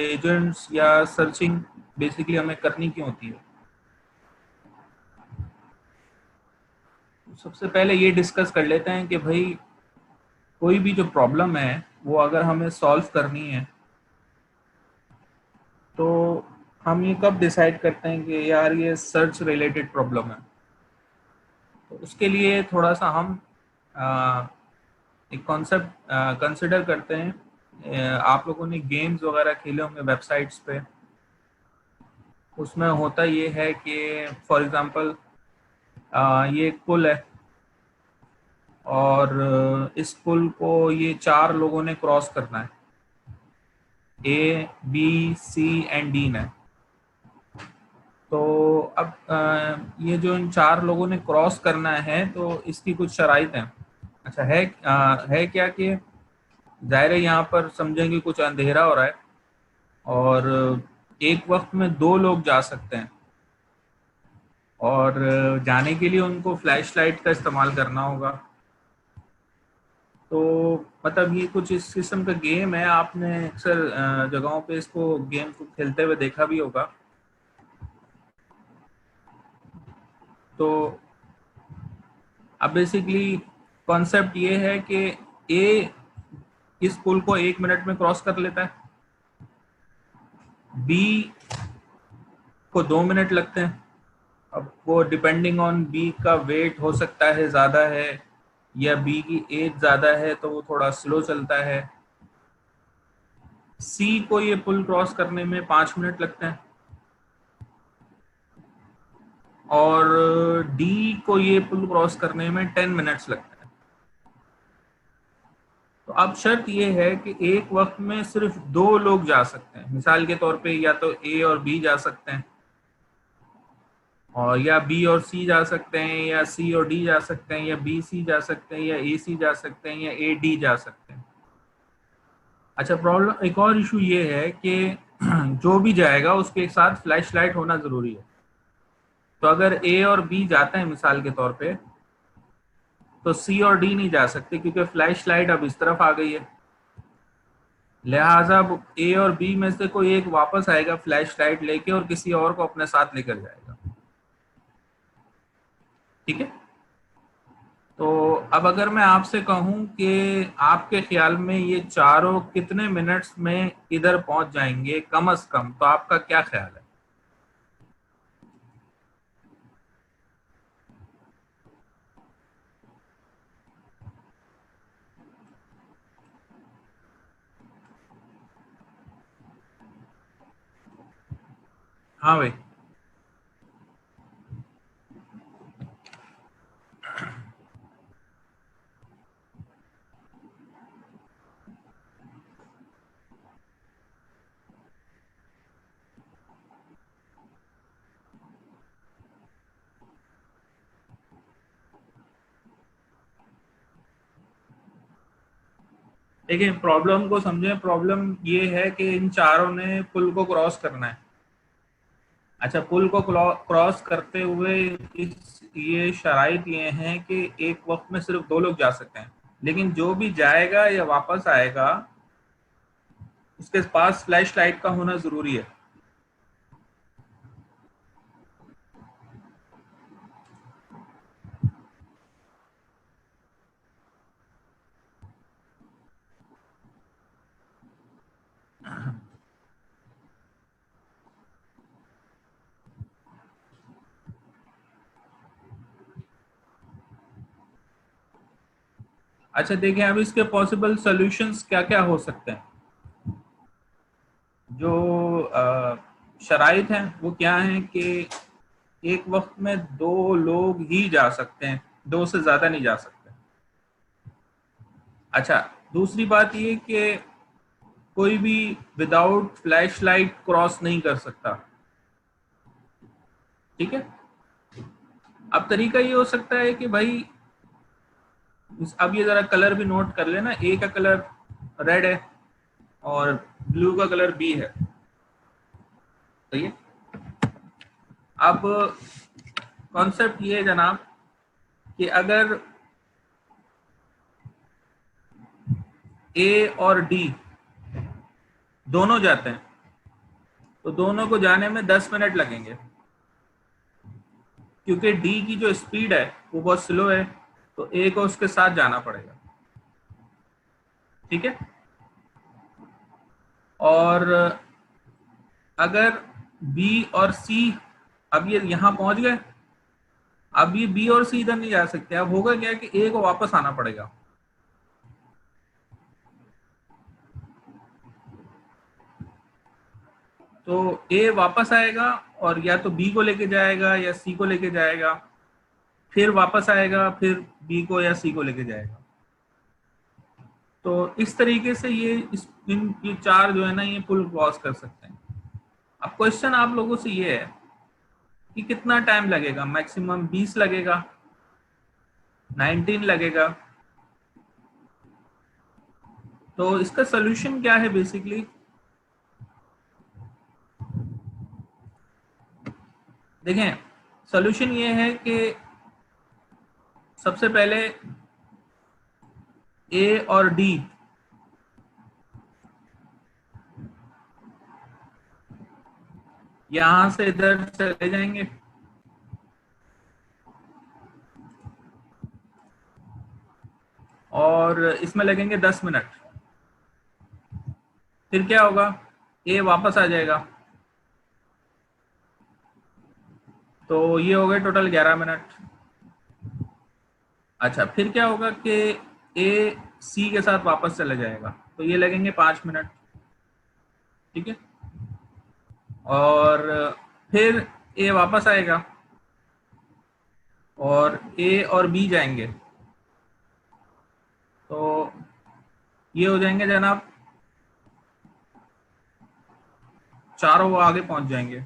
Agents या searching basically हमें करनी क्यों होती है? सबसे पहले ये डिस्कस कर लेते हैं कि भाई कोई भी जो प्रॉब्लम है वो अगर हमें सॉल्व करनी है तो हम ये कब डिसाइड करते हैं कि यार ये सर्च रिलेटेड प्रॉब्लम है। तो उसके लिए थोड़ा सा हम एक कॉन्सेप्ट कंसिडर करते हैं। आप लोगों ने गेम्स वगैरह खेले होंगे वेबसाइट्स पे। उसमें होता ये है कि फॉर एग्जांपल ये एक पुल है और इस पुल को ये 4 लोगों ने क्रॉस करना है, A B C and D ने। तो अब ये जो इन 4 लोगों ने क्रॉस करना है तो इसकी कुछ शराइत हैं। अच्छा है क्या कि जाहिर है यहाँ पर समझेंगे कुछ अंधेरा हो रहा है और एक वक्त में 2 लोग जा सकते हैं और जाने के लिए उनको फ्लैश लाइट का इस्तेमाल करना होगा। तो मतलब ये कुछ इस किस्म का गेम है, आपने अक्सर जगहों पे इसको गेम को खेलते हुए देखा भी होगा। तो अब बेसिकली कॉन्सेप्ट ये है कि ए इस पुल को 1 मिनट में क्रॉस कर लेता है, बी को 2 मिनट लगते हैं। अब वो डिपेंडिंग ऑन बी का वेट हो सकता है ज़्यादा है या बी की एज ज़्यादा है तो वो थोड़ा स्लो चलता है। सी को ये पुल क्रॉस करने में 5 मिनट लगते हैं और डी को ये पुल क्रॉस करने में 10 मिनट्स लगते हैं। तो अब शर्त ये है कि एक वक्त में सिर्फ 2 लोग जा सकते हैं। मिसाल के तौर पे या तो ए और बी जा सकते हैं और या बी और सी जा सकते हैं या सी और डी जा सकते हैं या बी सी जा सकते हैं या ए सी जा सकते हैं या ए डी जा सकते हैं। अच्छा, प्रॉब्लम एक और इशू ये है कि जो भी जाएगा उसके साथ फ्लैश लाइट होना ज़रूरी है। तो अगर ए और बी जाते हैं मिसाल के तौर पे तो सी और डी नहीं जा सकते क्योंकि फ्लैश लाइट अब इस तरफ आ गई है। लिहाजा अब ए और बी में से कोई एक वापस आएगा फ्लैश लाइट लेके और किसी और को अपने साथ लेकर जाएगा। ठीक है। तो अब अगर मैं आपसे कहूं कि आपके ख्याल में ये चारों कितने मिनट्स में इधर पहुंच जाएंगे कम से कम, तो आपका क्या ख्याल है? हाँ भाई। देखिए, प्रॉब्लम को समझें। प्रॉब्लम ये है कि इन चारों ने पुल को क्रॉस करना है। अच्छा, पुल को क्रॉस करते हुए ये शराइत ये हैं कि एक वक्त में सिर्फ 2 लोग जा सकते हैं, लेकिन जो भी जाएगा या वापस आएगा उसके पास फ्लैश लाइट का होना जरूरी है। अच्छा देखिए, अब इसके पॉसिबल सॉल्यूशंस क्या क्या हो सकते हैं। जो शराइत हैं वो क्या हैं कि एक वक्त में 2 लोग ही जा सकते हैं, 2 से ज्यादा नहीं जा सकते। अच्छा, दूसरी बात ये कि कोई भी विदाउट फ्लैश लाइट क्रॉस नहीं कर सकता। ठीक है। अब तरीका ये हो सकता है कि भाई अब ये जरा कलर भी नोट कर लेना, ए का कलर रेड है और ब्लू का कलर बी है। सही है। अब कॉन्सेप्ट ये है जनाब कि अगर ए और डी दोनों जाते हैं तो दोनों को जाने में 10 मिनट लगेंगे, क्योंकि डी की जो स्पीड है वो बहुत स्लो है, तो ए को उसके साथ जाना पड़ेगा। ठीक है। और अगर बी और सी, अब ये यहां पहुंच गए, अब ये बी और सी इधर नहीं जा सकते, अब होगा क्या कि ए को वापस आना पड़ेगा। तो ए वापस आएगा और या तो बी को लेके जाएगा या सी को लेके जाएगा, फिर वापस आएगा, फिर बी को या सी को लेके जाएगा। तो इस तरीके से ये चार जो है ना, ये पुल क्रॉस कर सकते हैं। अब क्वेश्चन आप लोगों से ये है कि कितना टाइम लगेगा, मैक्सिमम 20 लगेगा, 19 लगेगा। तो इसका सोल्यूशन क्या है बेसिकली, देखें सोल्यूशन ये है कि सबसे पहले ए और डी यहां से इधर चले जाएंगे, और इसमें लगेंगे 10 मिनट। फिर क्या होगा, ए वापस आ जाएगा, तो ये हो गए टोटल 11 मिनट। अच्छा, फिर क्या होगा कि ए सी के साथ वापस चले जाएगा, तो ये लगेंगे 5 मिनट। ठीक है। और फिर ए वापस आएगा और ए और बी जाएंगे, तो ये हो जाएंगे जनाब, चारों वो आगे पहुंच जाएंगे।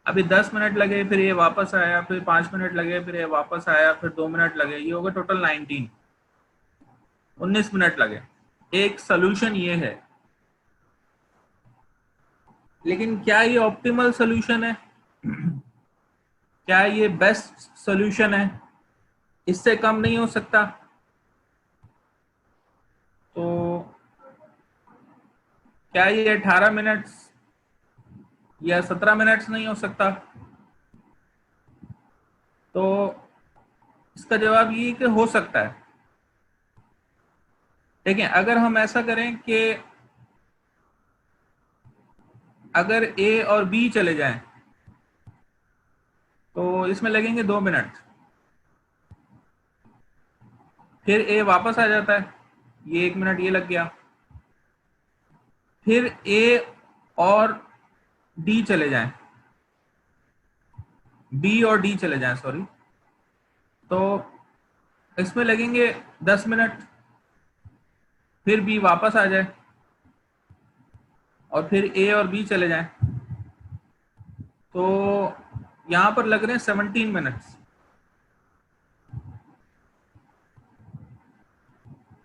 अभी 10 मिनट लगे, फिर ये वापस आया, फिर 5 मिनट लगे, फिर ये वापस आया, फिर 2 मिनट लगे, ये होगा टोटल 19 मिनट लगे। एक सोल्यूशन ये है, लेकिन क्या ये ऑप्टिमल सोल्यूशन है? क्या ये बेस्ट सोल्यूशन है? इससे कम नहीं हो सकता? तो क्या ये 18 मिनट या 17 मिनट्स नहीं हो सकता? तो इसका जवाब ये कि हो सकता है। देखिए, अगर हम ऐसा करें कि अगर ए और बी चले जाएं, तो इसमें लगेंगे 2 मिनट। फिर ए वापस आ जाता है, ये 1 मिनट ये लग गया। फिर ए और डी चले जाएं, बी और डी चले जाएं सॉरी, तो इसमें लगेंगे 10 मिनट। फिर बी वापस आ जाए और फिर ए और बी चले जाएं, तो यहां पर लग रहे हैं 17 मिनट्स।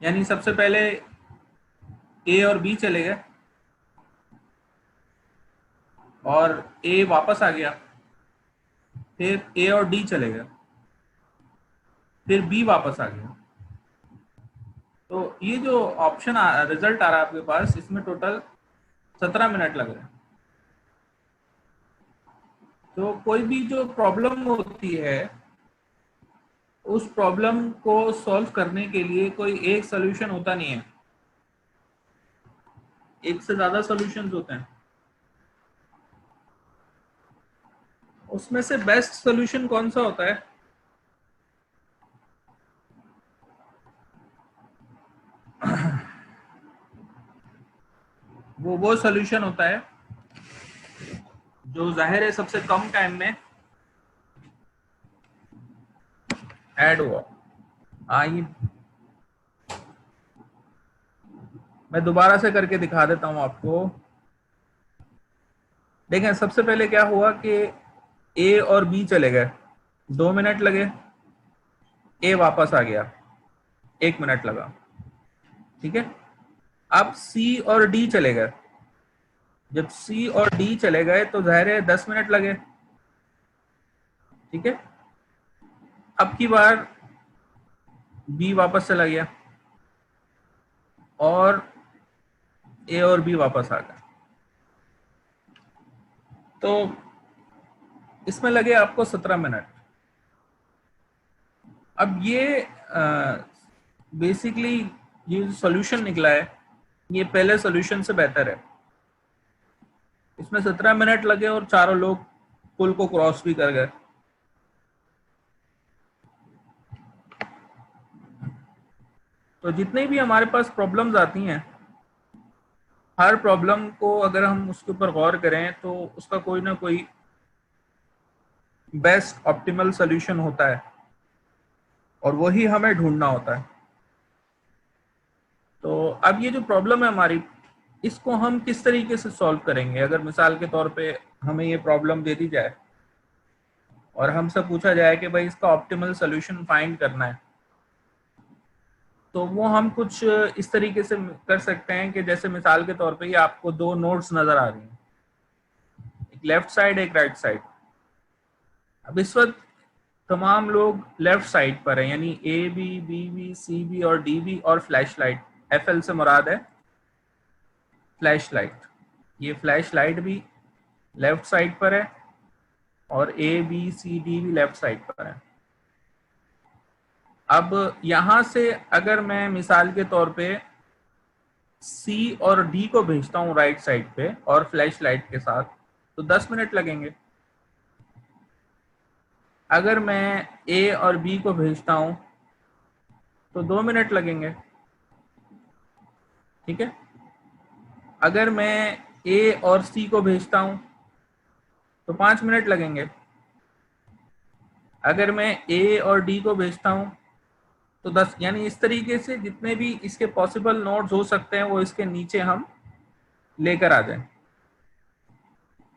यानी सबसे पहले ए और बी चले गए और ए वापस आ गया, फिर ए और डी चले गए, फिर बी वापस आ गया। तो ये जो ऑप्शन रिजल्ट आ रहा है आपके पास, इसमें टोटल 17 मिनट लग रहे हैं। तो कोई भी जो प्रॉब्लम होती है, उस प्रॉब्लम को सॉल्व करने के लिए कोई एक सोल्यूशन होता नहीं है, एक से ज्यादा सॉल्यूशंस होते हैं। उसमें से बेस्ट सोल्यूशन कौन सा होता है? वो सोल्यूशन होता है जो जाहिर है सबसे कम टाइम में ऐड हुआ। आइए मैं दोबारा से करके दिखा देता हूं आपको। देखें, सबसे पहले क्या हुआ कि ए और बी चले गए, 2 मिनट लगे, ए वापस आ गया, 1 मिनट लगा। ठीक है। अब सी और डी चले गए, जब सी और डी चले गए तो जाहिर है 10 मिनट लगे। ठीक है। अब की बार बी वापस चला गया और ए और बी वापस आ गए। तो इसमें लगे आपको 17 मिनट। अब ये बेसिकली ये जो सॉल्यूशन निकला है ये पहले सॉल्यूशन से बेहतर है। इसमें 17 मिनट लगे और चारों लोग पुल को क्रॉस भी कर गए। तो जितनी भी हमारे पास प्रॉब्लम्स आती हैं, हर प्रॉब्लम को अगर हम उसके ऊपर गौर करें तो उसका कोई ना कोई बेस्ट ऑप्टिमल सॉल्यूशन होता है और वही हमें ढूंढना होता है। तो अब ये जो प्रॉब्लम है हमारी, इसको हम किस तरीके से सॉल्व करेंगे? अगर मिसाल के तौर पे हमें ये प्रॉब्लम दे दी जाए और हमसे पूछा जाए कि भाई इसका ऑप्टिमल सॉल्यूशन फाइंड करना है, तो वो हम कुछ इस तरीके से कर सकते हैं कि जैसे मिसाल के तौर पे ये आपको दो नोड्स नजर आ रही हैं, एक लेफ्ट साइड एक राइट साइड। अब इस वक्त तमाम लोग लेफ्ट साइड पर है, यानी ए बी सी बी और डी बी और फ्लैश लाइट, FL से मुराद है फ्लैश लाइट। ये फ्लैश लाइट भी लेफ्ट साइड पर है और ABCD भी लेफ्ट साइड पर है। अब यहां से अगर मैं मिसाल के तौर पे C और D को भेजता हूं राइट साइड पे और फ्लैश लाइट के साथ, तो 10 मिनट लगेंगे। अगर मैं A और B को भेजता हूं तो 2 मिनट लगेंगे। ठीक है। अगर मैं A और C को भेजता हूं तो 5 मिनट लगेंगे। अगर मैं A और D को भेजता हूं तो 10, यानी इस तरीके से जितने भी इसके पॉसिबल नोड्स हो सकते हैं वो इसके नीचे हम लेकर आ जाएं।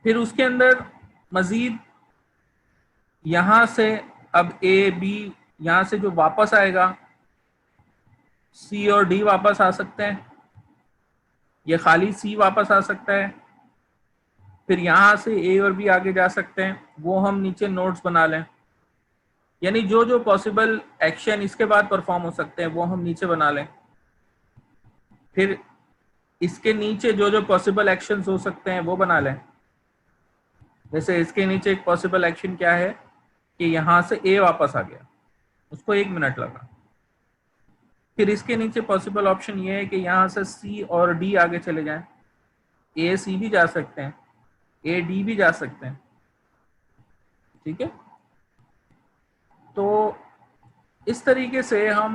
फिर उसके अंदर मजीद यहां से अब A B, यहां से जो वापस आएगा C और D वापस आ सकते हैं, ये खाली C वापस आ सकता है। फिर यहां से A और B आगे जा सकते हैं, वो हम नीचे नोड्स बना लें। यानी जो जो पॉसिबल एक्शन इसके बाद परफॉर्म हो सकते हैं वो हम नीचे बना लें। फिर इसके नीचे जो जो पॉसिबल एक्शंस हो सकते हैं वो बना लें। जैसे इसके नीचे एक पॉसिबल एक्शन क्या है कि यहां से A वापस आ गया, उसको 1 मिनट लगा। फिर इसके नीचे पॉसिबल ऑप्शन ये है कि यहां से C और D आगे चले जाएं। A C भी जा सकते हैं, A D भी जा सकते हैं। ठीक है। तो इस तरीके से हम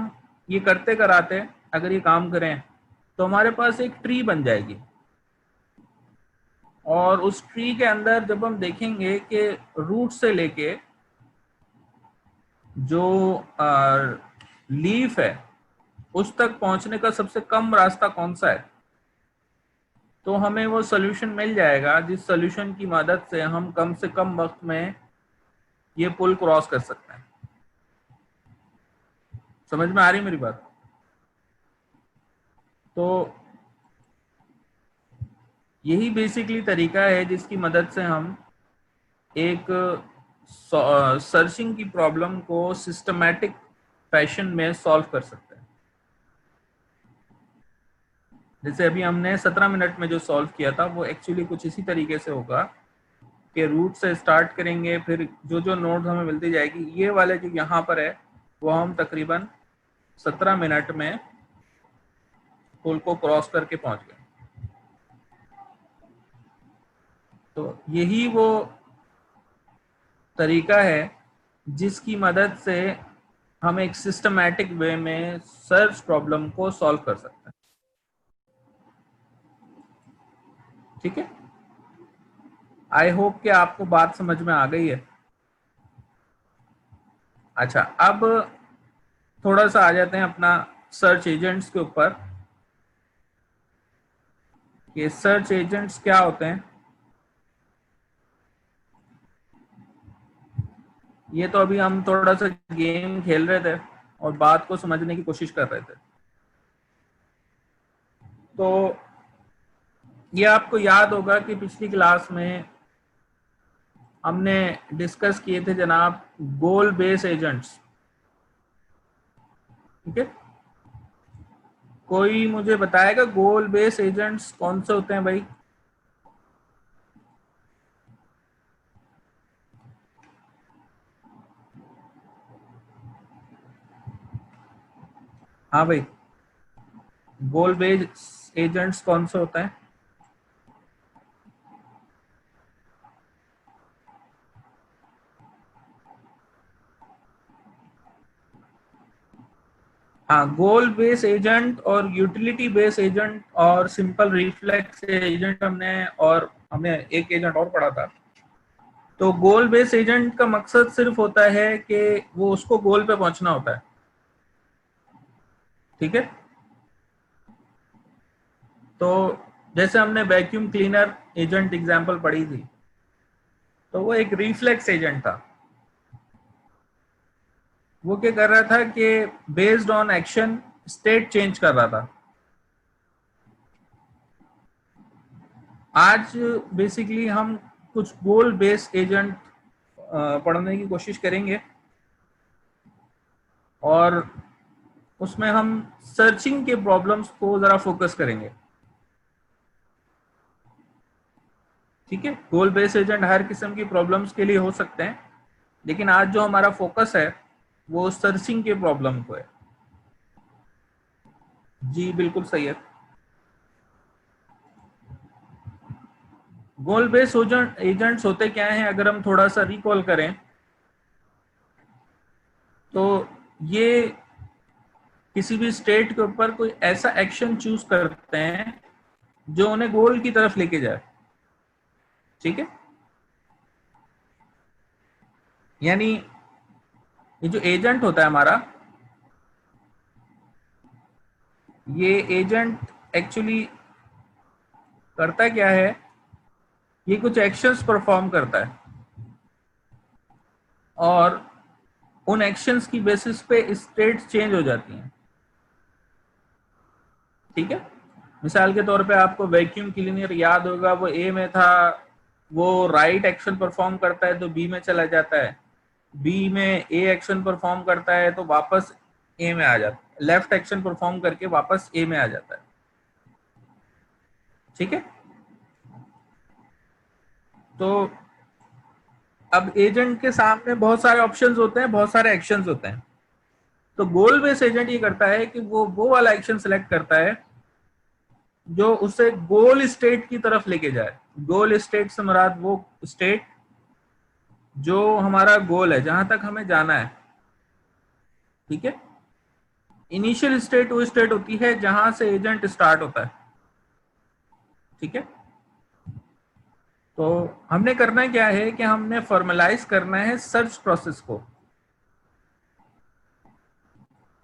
ये करते कराते अगर ये काम करें तो हमारे पास एक ट्री बन जाएगी। और उस ट्री के अंदर जब हम देखेंगे कि रूट से लेके जो लीफ है उस तक पहुंचने का सबसे कम रास्ता कौन सा है, तो हमें वो सोल्यूशन मिल जाएगा जिस सोल्यूशन की मदद से हम कम से कम वक्त में ये पुल क्रॉस कर सकते हैं। समझ में आ रही मेरी बात? तो यही बेसिकली तरीका है जिसकी मदद से हम एक सर्चिंग की प्रॉब्लम को सिस्टमैटिक फैशन में सॉल्व कर सकते हैं। जैसे अभी हमने 17 मिनट में जो सॉल्व किया था वो एक्चुअली कुछ इसी तरीके से होगा कि रूट से स्टार्ट करेंगे, फिर जो जो नोड्स हमें मिलती जाएगी, ये वाले जो यहाँ पर है वो हम तकरीबन 17 मिनट में पुल को क्रॉस करके पहुंच गए। तो यही वो तरीका है जिसकी मदद से हम एक सिस्टमैटिक वे में सर्च प्रॉब्लम को सॉल्व कर सकते हैं। ठीक है। आई होप कि आपको बात समझ में आ गई है। अच्छा, अब थोड़ा सा आ जाते हैं अपना सर्च एजेंट्स के ऊपर कि सर्च एजेंट्स क्या होते हैं। ये तो अभी हम थोड़ा सा गेम खेल रहे थे और बात को समझने की कोशिश कर रहे थे। तो ये आपको याद होगा कि पिछली क्लास में हमने डिस्कस किए थे जनाब गोल बेस एजेंट्स। ठीक है। कोई मुझे बताएगा गोल बेस एजेंट्स कौन से होते हैं भाई? हाँ भाई, गोल बेस एजेंट्स कौन से होता है? हाँ, गोल बेस एजेंट और यूटिलिटी बेस एजेंट और सिंपल रिफ्लेक्स एजेंट हमने एक एजेंट और पढ़ा था। तो गोल बेस एजेंट का मकसद सिर्फ होता है कि वो उसको गोल पे पहुंचना होता है, ठीक है। तो जैसे हमने वैक्यूम क्लीनर एजेंट एग्जांपल पढ़ी थी, तो वो एक रिफ्लेक्स एजेंट था। वो क्या कर रहा था कि based on action state change कर रहा था। आज बेसिकली हम कुछ गोल बेस एजेंट पढ़ने की कोशिश करेंगे, और उसमें हम सर्चिंग के प्रॉब्लम्स को जरा फोकस करेंगे, ठीक है। गोल बेस एजेंट हर किस्म की प्रॉब्लम्स के लिए हो सकते हैं, लेकिन आज जो हमारा फोकस है वो सर्चिंग के प्रॉब्लम को है। जी बिल्कुल सही है। गोल बेस एजेंट्स होते क्या हैं, अगर हम थोड़ा सा रिकॉल करें तो ये किसी भी स्टेट के ऊपर कोई ऐसा एक्शन चूज करते हैं जो उन्हें गोल की तरफ लेके जाए, ठीक है। यानी ये जो एजेंट होता है हमारा, ये एजेंट एक्चुअली करता क्या है, ये कुछ एक्शंस परफॉर्म करता है और उन एक्शंस की बेसिस पे स्टेट चेंज हो जाती हैं, ठीक है। मिसाल के तौर पे आपको वैक्यूम क्लीनर याद होगा, वो ए में था, वो राइट एक्शन परफॉर्म करता है तो बी में चला जाता है, बी में ए एक्शन परफॉर्म करता है तो वापस ए में आ जाता है, लेफ्ट एक्शन परफॉर्म करके वापस ए में आ जाता है, ठीक है। तो अब एजेंट के सामने बहुत सारे ऑप्शंस होते हैं, बहुत सारे एक्शंस होते हैं। तो गोल बेस एजेंट ये करता है कि वो वाला एक्शन सेलेक्ट करता है जो उसे गोल स्टेट की तरफ लेके जाए। गोल स्टेट से मुराद वो स्टेट जो हमारा गोल है, जहां तक हमें जाना है, ठीक है। इनिशियल स्टेट वो स्टेट होती है जहां से एजेंट स्टार्ट होता है, ठीक है। तो हमने करना क्या है कि हमने फॉर्मलाइज करना है सर्च प्रोसेस को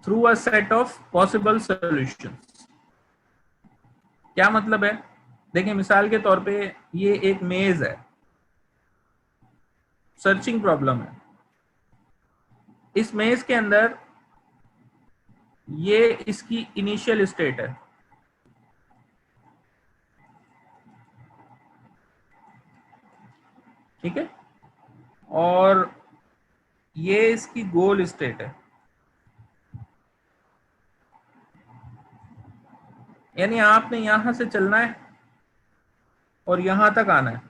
through a set of possible solutions. क्या मतलब है? देखिए, मिसाल के तौर पे ये एक मेज है, सर्चिंग प्रॉब्लम है। इस मेज के अंदर ये इसकी इनिशियल स्टेट है, ठीक है, और ये इसकी गोल स्टेट है। यानी आपने यहां से चलना है और यहां तक आना है।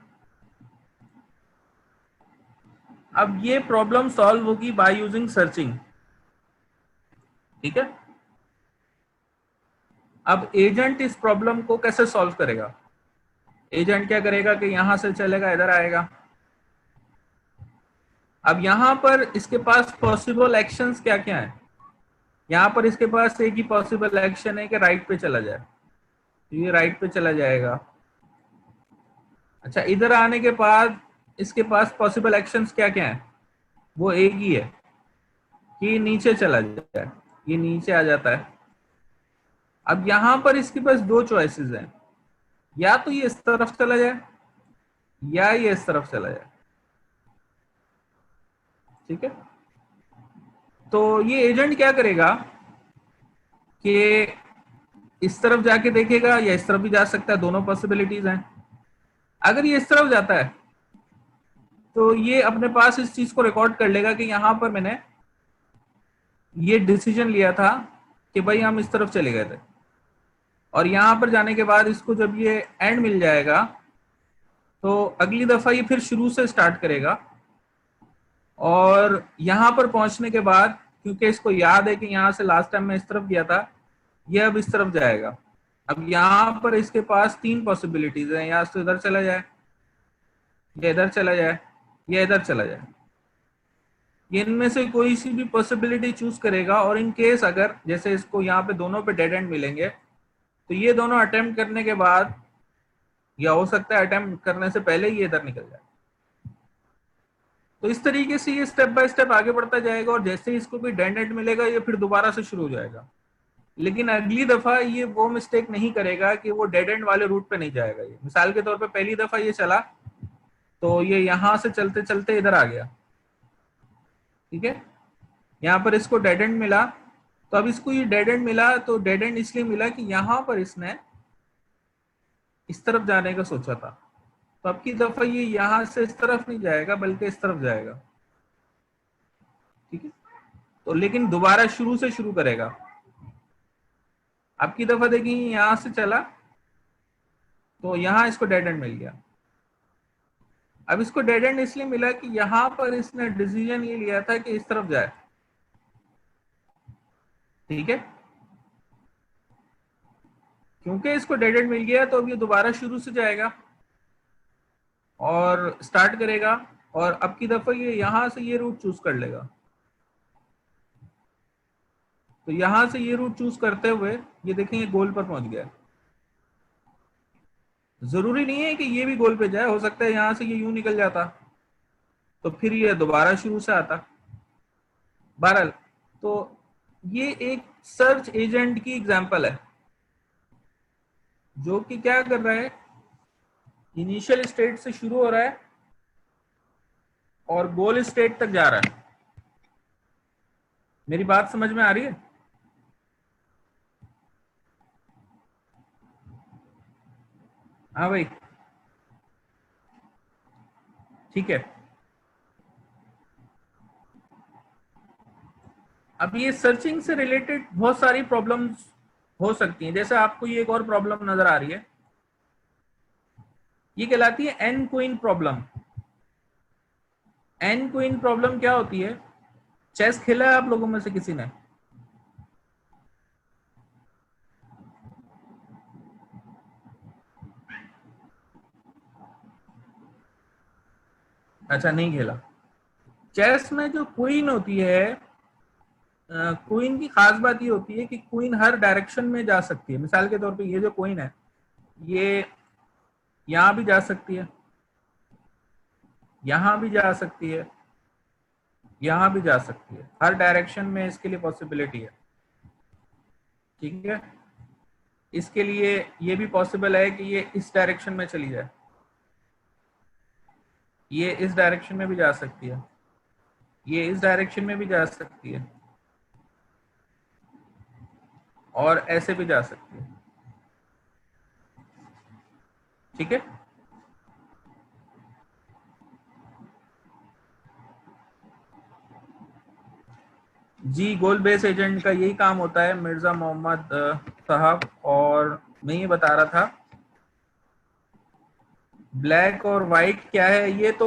अब ये प्रॉब्लम सॉल्व होगी बाय यूजिंग सर्चिंग, ठीक है। अब एजेंट इस प्रॉब्लम को कैसे सॉल्व करेगा? एजेंट क्या करेगा कि यहां से चलेगा, इधर आएगा। अब यहां पर इसके पास पॉसिबल एक्शंस क्या क्या है? यहां पर इसके पास एक ही पॉसिबल एक्शन है कि राइट पे चला जाए, तो ये राइट पे चला जाएगा। अच्छा, इधर आने के बाद इसके पास पॉसिबल एक्शंस क्या क्या है? वो एक ही है कि नीचे चला जाए, ये नीचे आ जाता है। अब यहां पर इसके पास दो चॉइसेस हैं, या तो ये इस तरफ चला जाए या ये इस तरफ चला जाए, ठीक है। तो ये एजेंट क्या करेगा कि इस तरफ जाके देखेगा या इस तरफ भी जा सकता है, दोनों पॉसिबिलिटीज हैं। अगर ये इस तरफ जाता है तो ये अपने पास इस चीज को रिकॉर्ड कर लेगा कि यहां पर मैंने ये डिसीजन लिया था कि भाई हम इस तरफ चले गए थे, और यहां पर जाने के बाद इसको जब ये एंड मिल जाएगा तो अगली दफा ये फिर शुरू से स्टार्ट करेगा, और यहां पर पहुंचने के बाद क्योंकि इसको याद है कि यहाँ से लास्ट टाइम मैं इस तरफ गया था, ये अब इस तरफ जाएगा। अब यहाँ पर इसके पास 3 पॉसिबिलिटीज है, या तो इधर चला जाए, या इधर चला जाए, या इधर चला जाए। ये इनमें से कोई सी भी पॉसिबिलिटी चूज करेगा, और इन केस अगर जैसे इसको यहाँ पे दोनों पे डेड एंड मिलेंगे, तो ये दोनों अटेम्प्ट करने के बाद, या हो सकता है अटेम्प्ट करने से पहले ये इधर निकल जाए। तो इस तरीके से ये स्टेप बाय स्टेप आगे बढ़ता जाएगा, और जैसे ही इसको कोई डेड एंड मिलेगा ये फिर दोबारा से शुरू हो जाएगा। लेकिन अगली दफा ये वो मिस्टेक नहीं करेगा कि वो डेड एंड वाले रूट पे नहीं जाएगा। ये मिसाल के तौर पे पहली दफा ये चला तो ये यहां से चलते चलते इधर आ गया, ठीक है, यहाँ पर इसको डेड एंड मिला, तो अब इसको ये डेड एंड मिला, तो डेड एंड इसलिए मिला कि यहां पर इसने इस तरफ जाने का सोचा था। तो अब की दफा ये यहां से इस तरफ नहीं जाएगा बल्कि इस तरफ जाएगा, ठीक है। तो लेकिन दोबारा शुरू से शुरू करेगा। अब की दफा देखिए यहां से चला तो यहां इसको डेड एंड मिल गया। अब इसको डेड एंड इसलिए मिला कि यहां पर इसने डिसीजन ये लिया था कि इस तरफ जाए, ठीक है। क्योंकि इसको डेड एंड मिल गया तो अब ये दोबारा शुरू से जाएगा और स्टार्ट करेगा, और अब की दफा ये यहां से ये रूट चूज कर लेगा। तो यहां से ये रूट चूज करते हुए ये देखेंगे गोल पर पहुंच गया। जरूरी नहीं है कि ये भी गोल पे जाए, हो सकता है यहां से ये यूं निकल जाता तो फिर ये दोबारा शुरू से आता। बहरहाल तो ये एक सर्च एजेंट की एग्जांपल है जो कि क्या कर रहा है, इनिशियल स्टेट से शुरू हो रहा है और गोल स्टेट तक जा रहा है। मेरी बात समझ में आ रही है? हाँ भाई, ठीक है। अब ये सर्चिंग से रिलेटेड बहुत सारी प्रॉब्लम्स हो सकती हैं। जैसे आपको ये एक और प्रॉब्लम नजर आ रही है, ये कहलाती है N queen problem. N queen problem क्या होती है? चेस खेला है आप लोगों में से किसी ने? अच्छा, नहीं खेला। चेस में जो क्वीन होती है, क्वीन की खास बात ये होती है कि क्वीन हर डायरेक्शन में जा सकती है। मिसाल के तौर पे ये जो क्वीन है ये यहां भी जा सकती है, यहां भी जा सकती है, यहां भी जा सकती है। हर डायरेक्शन में इसके लिए पॉसिबिलिटी है, ठीक है। इसके लिए ये भी पॉसिबल है कि ये इस डायरेक्शन में चली जाए, ये इस डायरेक्शन में भी जा सकती है, ये इस डायरेक्शन में भी जा सकती है, और ऐसे भी जा सकती है, ठीक है। जी, गोल बेस एजेंट का यही काम होता है मिर्जा मोहम्मद साहब। और मैं ये बता रहा था ब्लैक और वाइट क्या है, ये तो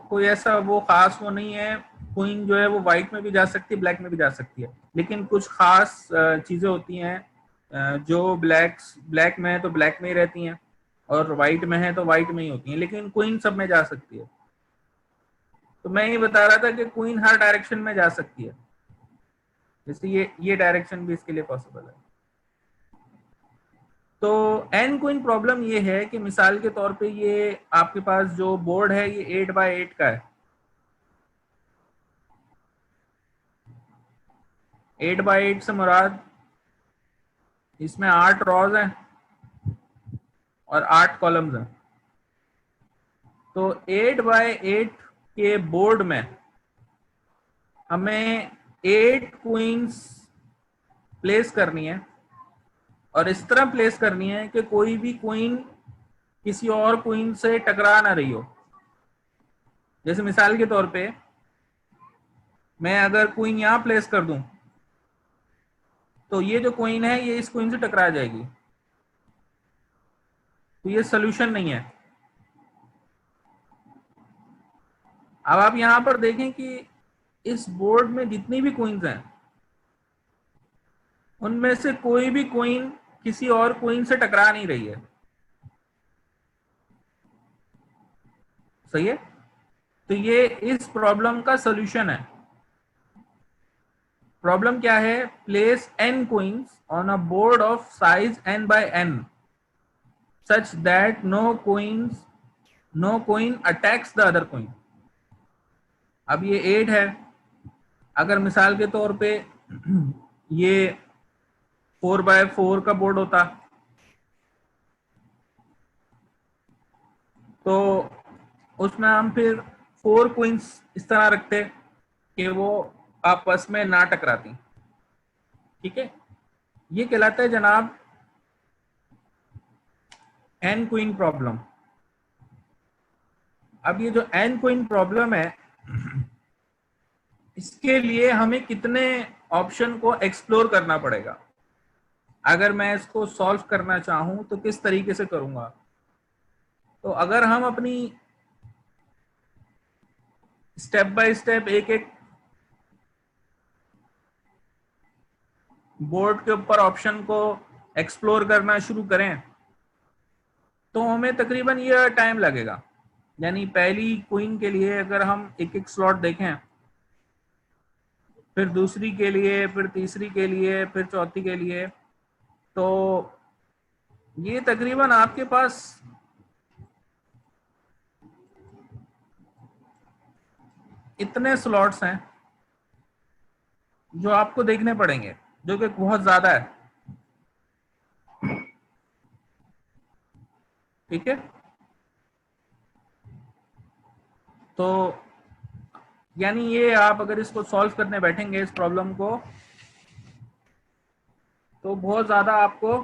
कोई ऐसा वो खास वो नहीं है। क्वीन जो है वो वाइट में भी जा सकती है, ब्लैक में भी जा सकती है, लेकिन कुछ खास चीजें होती हैं जो ब्लैक में है तो ब्लैक में ही रहती हैं, और वाइट में है तो वाइट में ही होती हैं, लेकिन क्वीन सब में जा सकती है। तो मैं ये बता रहा था कि क्वीन हर डायरेक्शन में जा सकती है, जैसे ये डायरेक्शन भी इसके लिए पॉसिबल है। तो एन क्वीन प्रॉब्लम ये है कि मिसाल के तौर पे ये आपके पास जो बोर्ड है ये 8x8 का है। 8x8 से मुराद इसमें 8 रॉज हैं और 8 कॉलम्स हैं। तो 8x8 के बोर्ड में हमें 8 क्वींस प्लेस करनी है, और इस तरह प्लेस करनी है कि कोई भी क्वीन किसी और क्वीन से टकरा ना रही हो। जैसे मिसाल के तौर पे मैं अगर क्वीन यहां प्लेस कर दूं तो ये जो क्वीन है ये इस क्वीन से टकरा जाएगी, तो ये सोल्यूशन नहीं है। अब आप यहां पर देखें कि इस बोर्ड में जितनी भी क्वींस हैं उनमें से कोई भी कोइन किसी और कोइन से टकरा नहीं रही है। सही है। तो ये इस प्रॉब्लम का सॉल्यूशन है। प्रॉब्लम क्या है? Place n coins on a board of size n by n such that no coin attacks the other coin. अब ये 8 है। अगर मिसाल के तौर पे ये 4x4 का बोर्ड होता तो उसमें हम फिर 4 क्वींस इस तरह रखते कि वो आपस में ना टकराती। ठीक है, ये कहलाता है जनाब एन क्वीन प्रॉब्लम। अब ये जो एन क्वीन प्रॉब्लम है, इसके लिए हमें कितने ऑप्शन को एक्सप्लोर करना पड़ेगा? अगर मैं इसको सॉल्व करना चाहूं तो किस तरीके से करूंगा? तो अगर हम अपनी स्टेप बाय स्टेप एक एक बोर्ड के ऊपर ऑप्शन को एक्सप्लोर करना शुरू करें तो हमें तकरीबन ये टाइम लगेगा। यानी पहली क्वीन के लिए अगर हम एक एक स्लॉट देखें, फिर दूसरी के लिए, फिर तीसरी के लिए, फिर चौथी के लिए, तो ये तकरीबन आपके पास इतने स्लॉट्स हैं जो आपको देखने पड़ेंगे, जो कि बहुत ज्यादा है। ठीक है, तो यानी ये आप अगर इसको सॉल्व करने बैठेंगे इस प्रॉब्लम को, तो बहुत ज्यादा आपको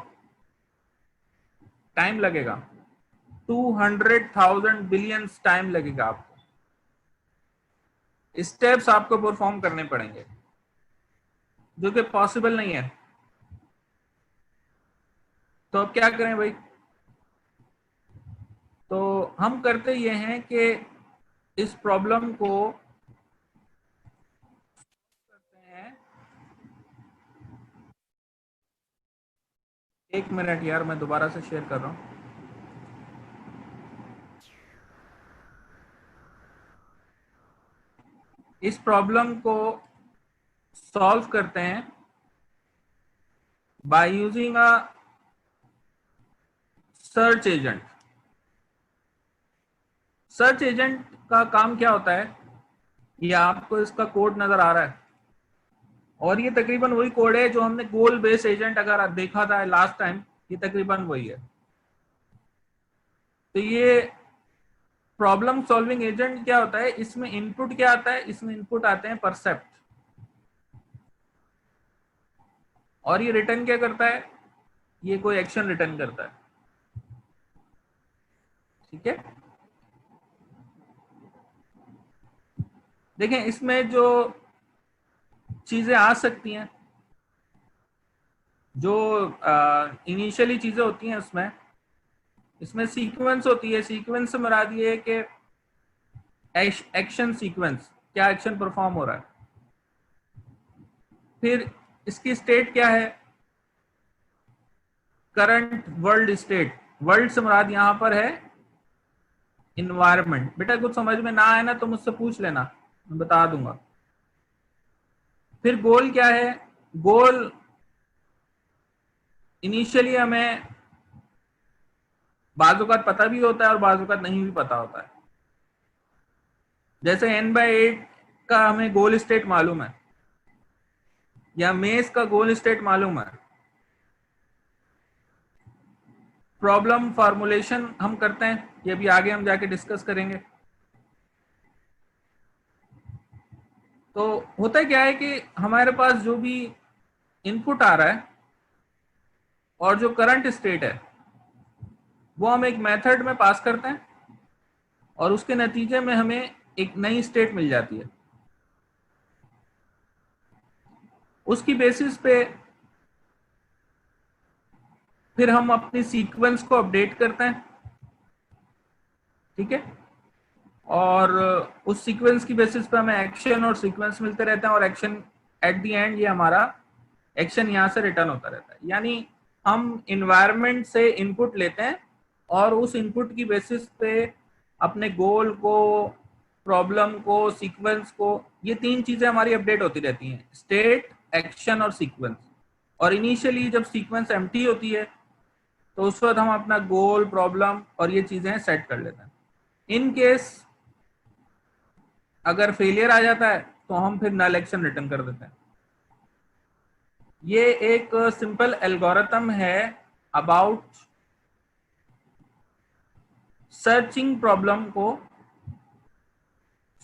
टाइम लगेगा। 200,000 बिलियन टाइम लगेगा आपको। स्टेप्स आपको परफॉर्म करने पड़ेंगे जो कि पॉसिबल नहीं है। तो अब क्या करें भाई? तो हम करते ये हैं कि इस प्रॉब्लम को करते हैं। एक मिनट यार, मैं दोबारा से शेयर कर रहा हूं। इस प्रॉब्लम को सॉल्व करते हैं by using a search agent. Search agent का काम क्या होता है? ये आपको इसका कोड नजर आ रहा है, और ये तकरीबन वही कोड है जो हमने गोल बेस एजेंट अगर देखा था लास्ट टाइम, ये तकरीबन वही है। तो ये प्रॉब्लम सॉल्विंग एजेंट क्या होता है? इसमें इनपुट क्या आता है? इसमें इनपुट आते हैं परसेप्ट, और ये रिटर्न क्या करता है? ये कोई एक्शन रिटर्न करता है। ठीक है, देखें इसमें जो चीजें आ सकती हैं, जो इनिशियली चीजें होती हैं उसमें, इसमें सीक्वेंस होती है। सीक्वेंस से मुराद ये है कि एक्शन सीक्वेंस, क्या एक्शन परफॉर्म हो रहा है। फिर इसकी स्टेट क्या है? Current world state. वर्ल्ड से मुराद यहां पर है इन्वायरमेंट। बेटा कुछ समझ में ना आए ना तो मुझसे पूछ लेना, मैं बता दूंगा। फिर गोल क्या है? गोल इनिशियली हमें बाज़-औक़ात पता भी होता है और बाज़-औक़ात नहीं भी पता होता है। जैसे n/8 का हमें गोल स्टेट मालूम है, या मेज का गोल स्टेट मालूम है। प्रॉब्लम फॉर्मुलेशन हम करते हैं, ये भी आगे हम जाके डिस्कस करेंगे। तो होता क्या है कि हमारे पास जो भी इनपुट आ रहा है और जो करंट स्टेट है, वो हम एक मेथड में पास करते हैं, और उसके नतीजे में हमें एक नई स्टेट मिल जाती है। उसकी बेसिस पे फिर हम अपनी सीक्वेंस को अपडेट करते हैं। ठीक है, और उस सीक्वेंस की बेसिस पे हमें एक्शन और सीक्वेंस मिलते रहते हैं, और एक्शन एट द एंड ये हमारा एक्शन यहाँ से रिटर्न होता रहता है। यानी हम इन्वायरमेंट से इनपुट लेते हैं और उस इनपुट की बेसिस पे अपने गोल को, प्रॉब्लम को, सीक्वेंस को, ये तीन चीजें हमारी अपडेट होती रहती हैं, स्टेट, एक्शन और सीक्वेंस। और इनिशियली जब सीक्वेंस एम्प्टी होती है तो उस वक्त हम अपना गोल, प्रॉब्लम और ये चीजें सेट कर लेते हैं। इन केस अगर फेलियर आ जाता है तो हम फिर नल एक्शन रिटर्न कर देते हैं। ये एक सिंपल एल्गोरिथम है अबाउट सर्चिंग प्रॉब्लम को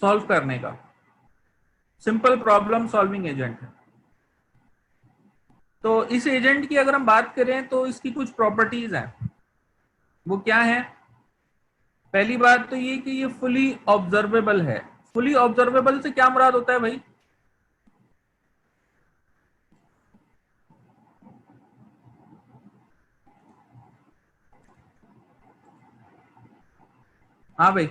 सॉल्व करने का, सिंपल प्रॉब्लम सॉल्विंग एजेंट है। तो इस एजेंट की अगर हम बात करें तो इसकी कुछ प्रॉपर्टीज हैं। वो क्या है? पहली बात तो ये कि ये फुली ऑब्जर्वेबल है। फुली ऑब्जर्वेबल से क्या मुराद होता है भाई? हाँ भाई,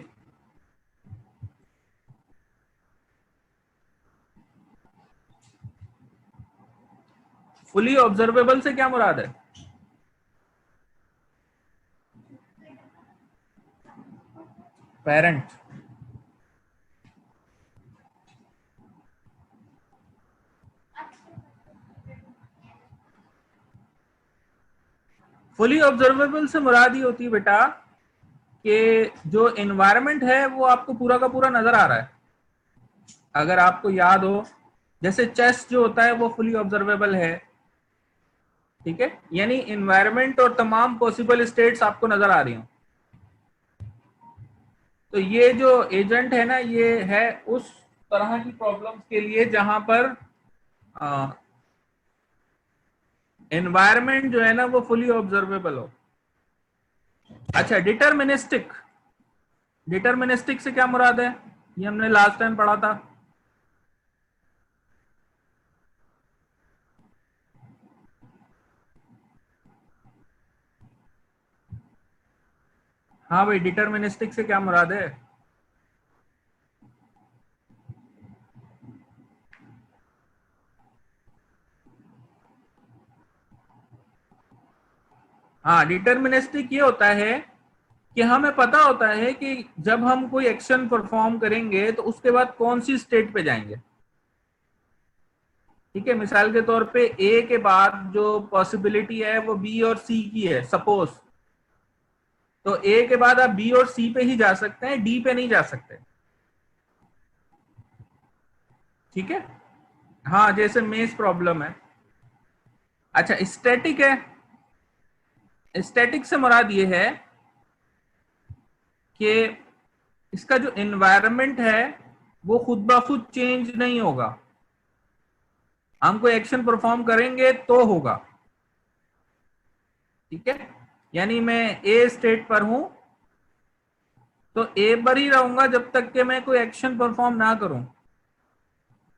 फुली ऑब्जर्वेबल से क्या मुराद है? पेरेंट। फुली ऑब्जर्वेबल से मुराद ये होती है बेटा कि जो एनवायरनमेंट है वो आपको पूरा का पूरा नजर आ रहा है। अगर आपको याद हो, जैसे चेस जो होता है वो फुली ऑब्जर्वेबल है, ठीक है, यानी एनवायरनमेंट और तमाम पॉसिबल स्टेट्स आपको नजर आ रही हो। तो ये जो एजेंट है ना, ये है उस तरह की प्रॉब्लम्स के लिए जहां पर एनवायरनमेंट जो है ना वो फुली ऑब्जर्वेबल हो। अच्छा, डिटर्मिनिस्टिक। डिटर्मिनिस्टिक से क्या मुराद है? ये हमने लास्ट टाइम पढ़ा था। हाँ भाई, डिटर्मिनिस्टिक से क्या मुराद है? हाँ, डिटर्मिनिस्टिक ये होता है कि हमें पता होता है कि जब हम कोई एक्शन परफॉर्म करेंगे तो उसके बाद कौन सी स्टेट पे जाएंगे। ठीक है, मिसाल के तौर पे ए के बाद जो पॉसिबिलिटी है वो बी और सी की है सपोज, तो ए के बाद आप बी और सी पे ही जा सकते हैं, डी पे नहीं जा सकते। ठीक है, हाँ, जैसे मेज प्रॉब्लम है। अच्छा, स्टैटिक है। स्टैटिक से मुराद ये है कि इसका जो एनवायरनमेंट है वो खुद ब खुद चेंज नहीं होगा, हम कोई एक्शन परफॉर्म करेंगे तो होगा। ठीक है, यानी मैं ए स्टेट पर हूं तो ए पर ही रहूंगा जब तक कि मैं कोई एक्शन परफॉर्म ना करूं,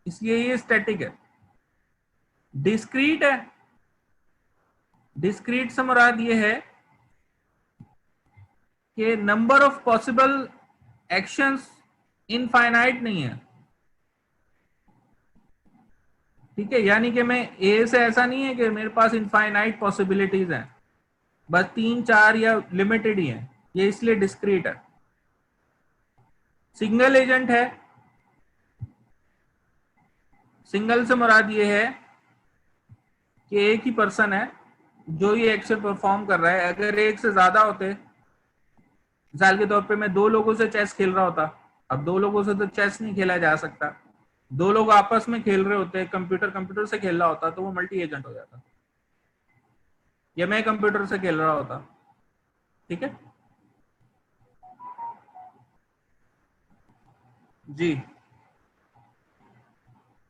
इसलिए ये स्टैटिक है। डिस्क्रीट है। डिस्क्रीट से मुराद ये है कि number of possible actions infinite नहीं है। ठीक है, यानी कि मैं ए से ऐसा नहीं है कि मेरे पास इनफाइनाइट पॉसिबिलिटीज हैं, बस 3 4 या लिमिटेड ही हैं, ये इसलिए डिस्क्रीट है। सिंगल एजेंट है। सिंगल से मुराद ये है कि एक ही पर्सन है जो ये एक्शन परफॉर्म कर रहा है। अगर एक से ज्यादा होते, मिसाल के तौर पे मैं 2 लोगों से चेस खेल रहा होता, अब 2 लोगों से तो चेस नहीं खेला जा सकता, 2 लोग आपस में खेल रहे होते, कंप्यूटर कंप्यूटर से खेल रहा होता तो वो मल्टी एजेंट हो जाता, या मैं कंप्यूटर से खेल रहा होता। ठीक है जी।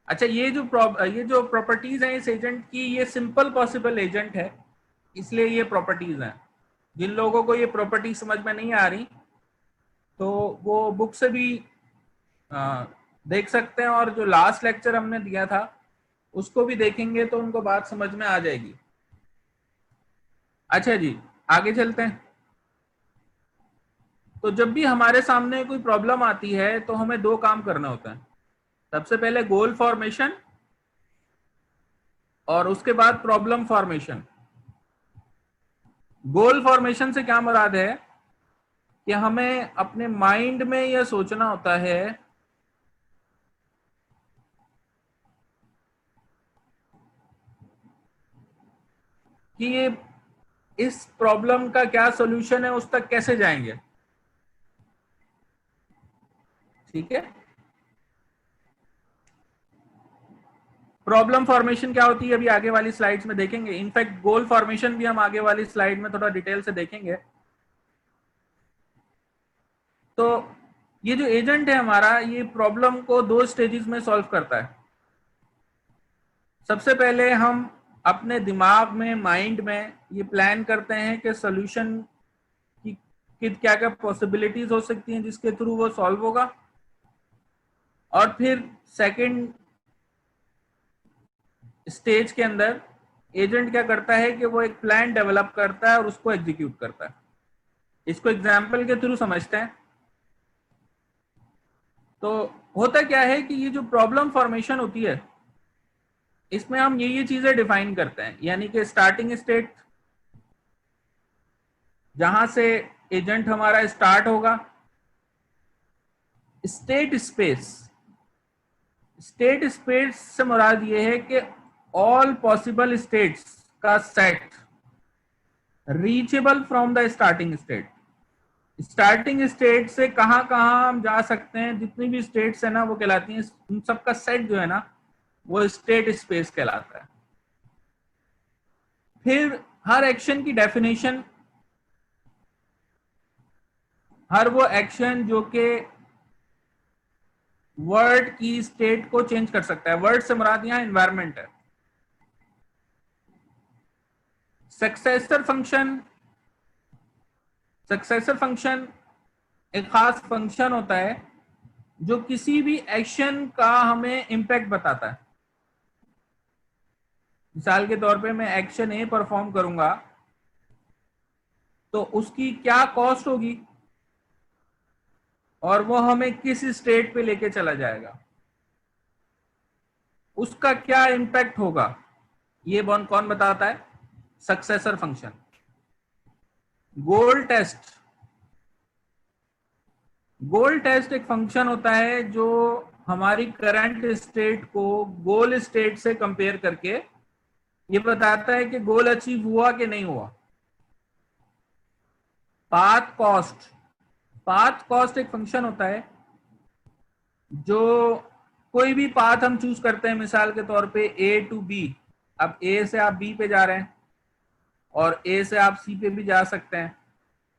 अच्छा, ये जो प्रॉपर्टीज हैं इस एजेंट की, ये सिंपल पॉसिबल एजेंट है, इसलिए ये प्रॉपर्टीज हैं। जिन लोगों को ये प्रॉपर्टी समझ में नहीं आ रही तो वो बुक से भी देख सकते हैं, और जो लास्ट लेक्चर हमने दिया था उसको भी देखेंगे तो उनको बात समझ में आ जाएगी। अच्छा जी, आगे चलते हैं। तो जब भी हमारे सामने कोई प्रॉब्लम आती है तो हमें 2 काम करना होता है। सबसे पहले गोल फॉर्मेशन और उसके बाद प्रॉब्लम फॉर्मेशन। गोल फॉर्मेशन से क्या मुराद है कि हमें अपने माइंड में यह सोचना होता है कि ये इस प्रॉब्लम का क्या सॉल्यूशन है, उस तक कैसे जाएंगे। ठीक है, प्रॉब्लम फॉर्मेशन क्या होती है अभी आगे वाली स्लाइड्स में देखेंगे। इनफैक्ट गोल फॉर्मेशन भी हम आगे वाली स्लाइड में थोड़ा डिटेल से देखेंगे। तो ये जो एजेंट है हमारा, ये प्रॉब्लम को दो स्टेजेस में सॉल्व करता है। सबसे पहले हम अपने दिमाग में, माइंड में ये प्लान करते हैं कि सॉल्यूशन की क्या क्या पॉसिबिलिटीज हो सकती हैं जिसके थ्रू वो सॉल्व होगा। और फिर सेकंड स्टेज के अंदर एजेंट क्या करता है कि वो एक प्लान डेवलप करता है और उसको एग्जीक्यूट करता है। इसको एग्जाम्पल के थ्रू समझते हैं। तो होता क्या है कि ये जो प्रॉब्लम फॉर्मेशन होती है, इसमें हम ये चीजें डिफाइन करते हैं, यानी कि स्टार्टिंग स्टेट, जहां से एजेंट हमारा स्टार्ट होगा। स्टेट स्पेस, स्टेट स्पेस से मुराद ये है कि ऑल पॉसिबल स्टेट्स का set reachable from the starting state. Starting state से कहां कहां हम जा सकते हैं, जितनी भी स्टेट्स है ना वो कहलाती हैं, उन सबका सेट जो है ना वो स्टेट स्पेस कहलाता है। फिर हर एक्शन की डेफिनेशन, हर वो एक्शन जो कि वर्ड की स्टेट को चेंज कर सकता है। वर्ड से मुराद यहां एनवायरमेंट है। सक्सेसर फंक्शन, सक्सेसर फंक्शन एक खास फंक्शन होता है जो किसी भी एक्शन का हमें इंपैक्ट बताता है। मिसाल के तौर पे मैं एक्शन ए परफॉर्म करूंगा तो उसकी क्या कॉस्ट होगी और वो हमें किस स्टेट पे लेके चला जाएगा, उसका क्या इंपैक्ट होगा, ये कौन बताता है? Successor function. Goal test, goal test एक फंक्शन होता है जो हमारी करंट स्टेट को गोल स्टेट से कंपेयर करके ये बताता है कि गोल अचीव हुआ कि नहीं हुआ। पाथ कॉस्ट, पाथ कॉस्ट एक फंक्शन होता है जो कोई भी पाथ हम चूज करते हैं, मिसाल के तौर पे ए टू बी। अब ए से आप बी पे जा रहे हैं और ए से आप सी पे भी जा सकते हैं,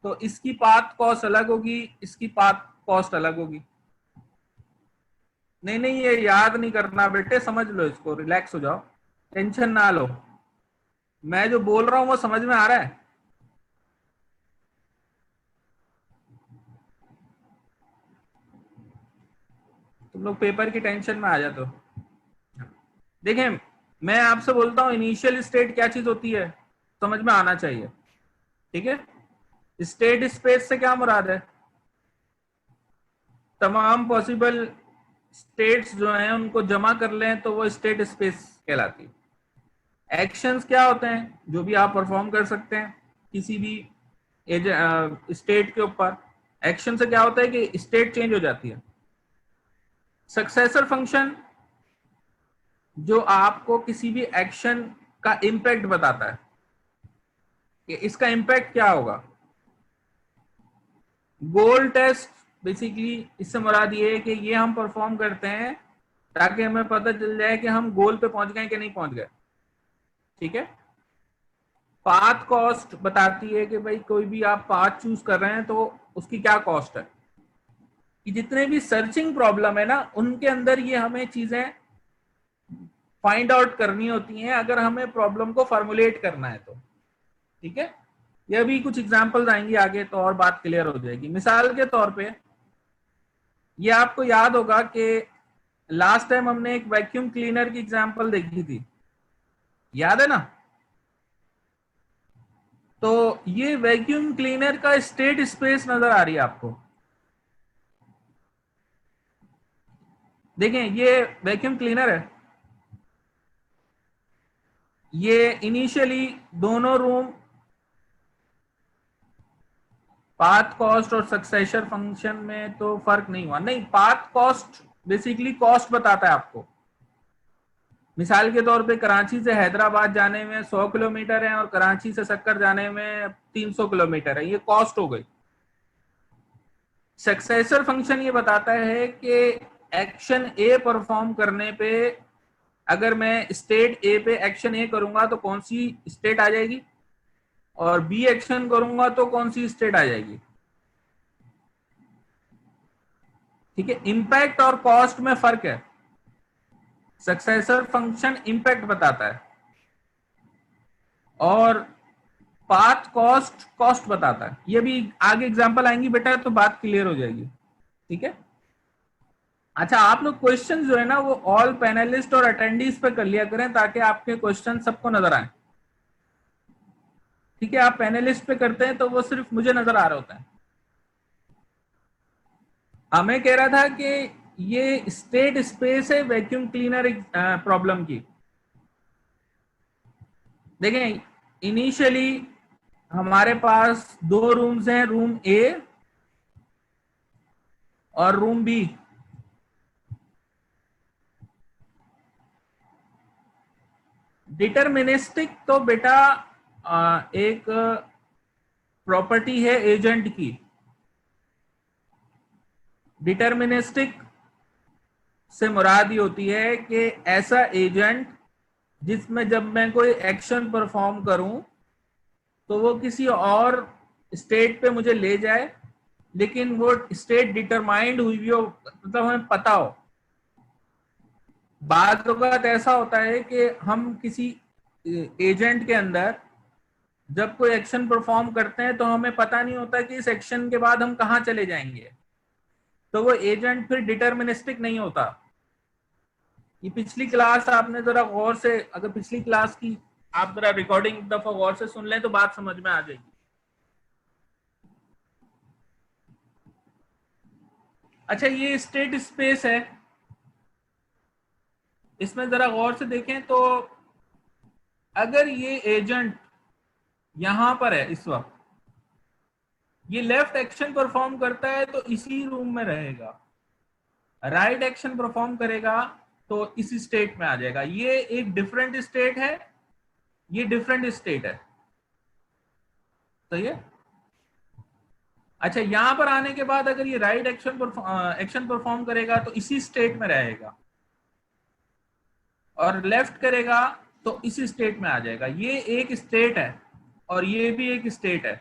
तो इसकी पाथ कॉस्ट अलग होगी, इसकी पाथ कॉस्ट अलग होगी। नहीं नहीं, ये याद नहीं करना बेटे, समझ लो इसको, रिलैक्स हो जाओ, टेंशन ना लो। मैं जो बोल रहा हूं वो समझ में आ रहा है? तुम लोग पेपर की टेंशन में आ जाते हो। देखें, मैं आपसे बोलता हूं इनिशियल स्टेट क्या चीज होती है, समझ में आना चाहिए। ठीक है, स्टेट स्पेस से क्या मुराद है? तमाम पॉसिबल स्टेट्स जो हैं उनको जमा कर लें तो वो स्टेट स्पेस कहलाती है। एक्शंस क्या होते हैं? जो भी आप परफॉर्म कर सकते हैं किसी भी स्टेट के ऊपर। एक्शन से क्या होता है कि स्टेट चेंज हो जाती है। सक्सेसर फंक्शन जो आपको किसी भी एक्शन का इंपैक्ट बताता है कि इसका इंपैक्ट क्या होगा। गोल टेस्ट बेसिकली इससे मुराद ये है कि ये हम परफॉर्म करते हैं ताकि हमें पता चल जाए कि हम गोल पे पहुंच गए कि नहीं पहुंच गए। ठीक है, पाथ कॉस्ट बताती है कि भाई कोई भी आप पाथ चूज कर रहे हैं तो उसकी क्या कॉस्ट है। कि जितने भी सर्चिंग प्रॉब्लम है ना उनके अंदर ये हमें चीजें फाइंड आउट करनी होती हैं अगर हमें प्रॉब्लम को फॉर्मुलेट करना है तो। ठीक है, ये भी कुछ एग्जांपल्स आएंगी आगे तो और बात क्लियर हो जाएगी। मिसाल के तौर पे ये आपको याद होगा कि लास्ट टाइम हमने एक वैक्यूम क्लीनर की एग्जांपल देखी थी, याद है ना? तो ये वैक्यूम क्लीनर का स्टेट स्पेस नजर आ रही है आपको। देखें, ये वैक्यूम क्लीनर है, ये इनिशियली दोनों रूम पाथ कॉस्ट और सक्सेसर फंक्शन में तो फर्क नहीं हुआ। नहीं, पाथ कॉस्ट बेसिकली कॉस्ट बताता है आपको। मिसाल के तौर पे कराची से हैदराबाद जाने में 100 किलोमीटर है और कराची से सक्कर जाने में 300 किलोमीटर है, ये कॉस्ट हो गई। सक्सेसर फंक्शन ये बताता है कि एक्शन ए परफॉर्म करने पे अगर मैं स्टेट ए पे एक्शन ए करूंगा तो कौन सी स्टेट आ जाएगी, और बी एक्शन करूंगा तो कौन सी स्टेट आ जाएगी। ठीक है, इंपैक्ट और कॉस्ट में फर्क है। सक्सेसर फंक्शन इंपैक्ट बताता है और पाथ कॉस्ट कॉस्ट बताता है। ये भी आगे एग्जांपल आएंगी बेटा तो बात क्लियर हो जाएगी। ठीक है, अच्छा आप लोग क्वेश्चन जो है ना वो ऑल पैनलिस्ट और अटेंडीज पे कर लिया करें ताकि आपके क्वेश्चन सबको नजर आए। ठीक है, आप पैनलिस्ट पे करते हैं तो वो सिर्फ मुझे नजर आ रहा होता है। मैं कह रहा था कि ये स्टेट स्पेस है वैक्यूम क्लीनर प्रॉब्लम की। देखें, इनिशियली हमारे पास दो रूम्स हैं, रूम ए और रूम बी। डिटरमिनिस्टिक तो बेटा एक प्रॉपर्टी है एजेंट की। डिटरमिनिस्टिक से मुराद ये होती है कि ऐसा एजेंट जिसमें जब मैं कोई एक्शन परफॉर्म करूं तो वो किसी और स्टेट पे मुझे ले जाए, लेकिन वो स्टेट डिटरमाइंड हुई हो, मतलब हमें पता हो। बाद वक्त ऐसा होता है कि हम किसी एजेंट के अंदर जब कोई एक्शन परफॉर्म करते हैं तो हमें पता नहीं होता कि इस एक्शन के बाद हम कहाँ चले जाएंगे, तो वो एजेंट फिर डिटरमिनिस्टिक नहीं होता। ये पिछली क्लास आपने जरा गौर से, अगर पिछली क्लास की आप जरा रिकॉर्डिंग एक दफा गौर से सुन लें तो बात समझ में आ जाएगी। अच्छा, ये स्टेट स्पेस है, इसमें जरा गौर से देखें तो अगर ये एजेंट यहां पर है इस वक्त, ये लेफ्ट एक्शन परफॉर्म करता है तो इसी रूम में रहेगा, राइट एक्शन परफॉर्म करेगा तो इसी स्टेट में आ जाएगा। ये एक डिफरेंट स्टेट है, ये डिफरेंट स्टेट है। तो ये अच्छा, यहां पर आने के बाद अगर ये राइट एक्शन परफॉर्म करेगा तो इसी स्टेट में रहेगा, और लेफ्ट करेगा तो इसी स्टेट में आ जाएगा। ये एक स्टेट है और ये भी एक स्टेट है।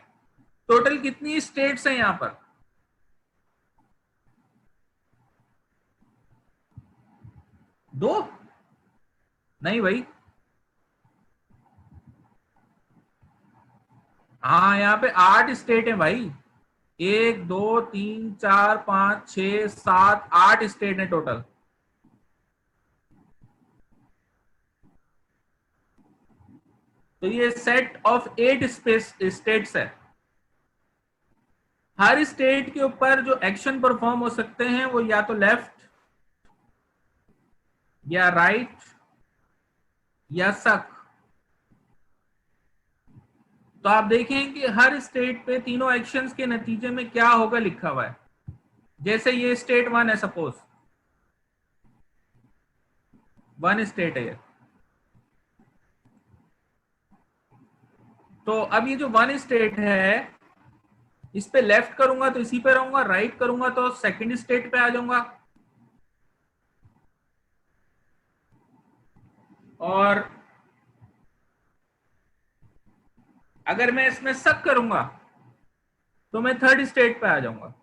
टोटल कितनी स्टेट्स हैं यहां पर? दो? नहीं भाई, हाँ यहाँ पे 8 स्टेट है भाई। 1 2 3 4 5 6 7 8 स्टेट है टोटल। तो ये सेट ऑफ 8 स्पेस स्टेट्स है। हर स्टेट के ऊपर जो एक्शन परफॉर्म हो सकते हैं वो या तो लेफ्ट या राइट या सक। तो आप देखें कि हर स्टेट पे तीनों एक्शंस के नतीजे में क्या होगा लिखा हुआ है। जैसे ये स्टेट 1 है, सपोज 1 स्टेट है ये। तो अब ये जो 1 स्टेट है, इस पे लेफ्ट करूंगा तो इसी पे रहूंगा, राइट करूंगा तो सेकंड स्टेट पे आ जाऊंगा, और अगर मैं इसमें सक करूंगा तो मैं थर्ड स्टेट पे आ जाऊंगा।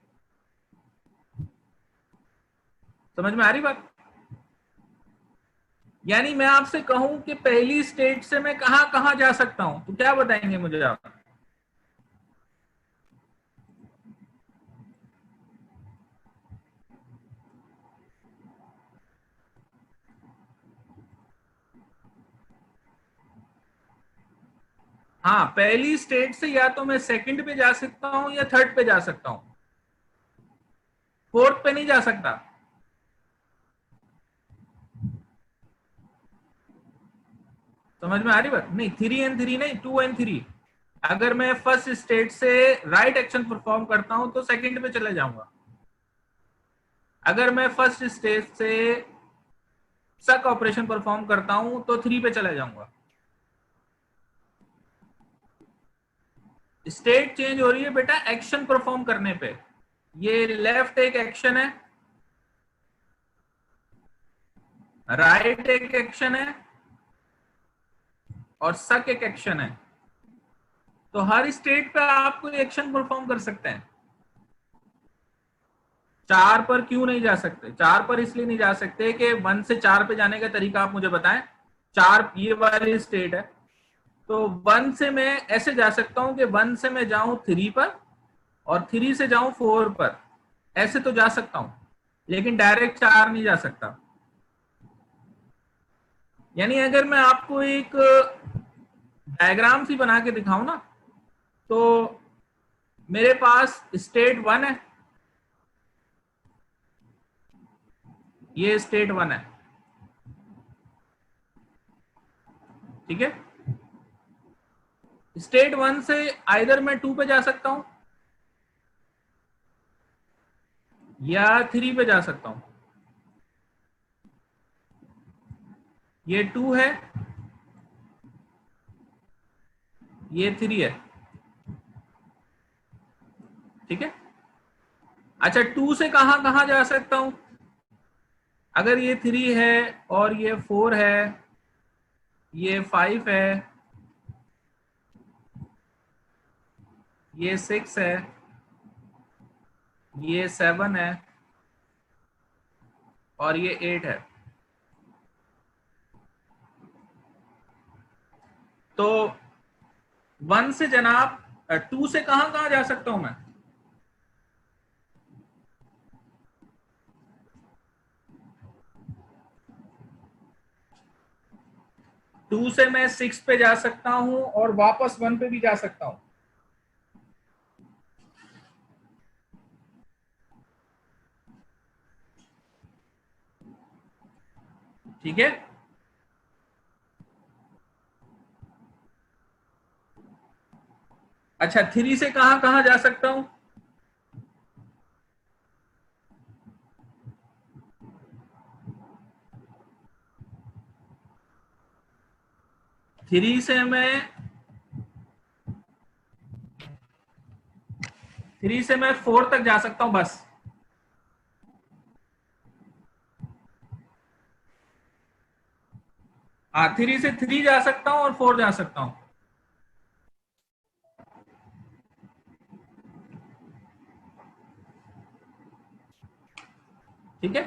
समझ में आ रही बात? यानी मैं आपसे कहूं कि पहली स्टेट से मैं कहां कहां जा सकता हूं तो क्या बताएंगे मुझे आप? हाँ, पहली स्टेट से या तो मैं सेकंड पे जा सकता हूं या थर्ड पे जा सकता हूं, फोर्थ पे नहीं जा सकता। समझ में आ रही बात? नहीं 3 and 3 नहीं, 2 and 3। अगर मैं फर्स्ट स्टेट से राइट एक्शन परफॉर्म करता हूं तो सेकंड पे चला जाऊंगा। अगर मैं फर्स्ट स्टेट से सक ऑपरेशन परफॉर्म करता हूं तो 3 पे चला जाऊंगा। स्टेट चेंज हो रही है बेटा एक्शन परफॉर्म करने पे। ये लेफ्ट एक एक्शन है, राइट एक एक्शन है, और सक एक एक्शन है। तो हर स्टेट पे आप कोई एक्शन परफॉर्म कर सकते हैं। 4 पर क्यों नहीं जा सकते? 4 पर इसलिए नहीं जा सकते कि 1 से 4 पे जाने का तरीका आप मुझे बताएं। 4 ये वाली स्टेट है, तो 1 से मैं ऐसे जा सकता हूं कि 1 से मैं जाऊं 3 पर और 3 से जाऊं 4 पर, ऐसे तो जा सकता हूं, लेकिन डायरेक्ट 4 नहीं जा सकता। यानी अगर मैं आपको एक डायग्राम सी बना के दिखाऊं ना, तो मेरे पास स्टेट 1 है, ये स्टेट 1 है, ठीक है। स्टेट 1 से आइदर मैं 2 पे जा सकता हूं या 3 पे जा सकता हूं। ये 2 है, ये 3 है, ठीक है। अच्छा 2 से कहां कहां जा सकता हूं? अगर ये 3 है और ये 4 है, ये 5 है, ये 6 है, ये 7 है, और ये 8 है, तो 1 से जनाब 2 से कहां कहां जा सकता हूं मैं? टू से मैं 6 पे जा सकता हूं और वापस 1 पे भी जा सकता हूं। ठीक है। अच्छा 3 से कहां कहां जा सकता हूं? थ्री से मैं 4 तक जा सकता हूं बस। हाँ 3 से 3 जा सकता हूं और 4 जा सकता हूं। ठीक है,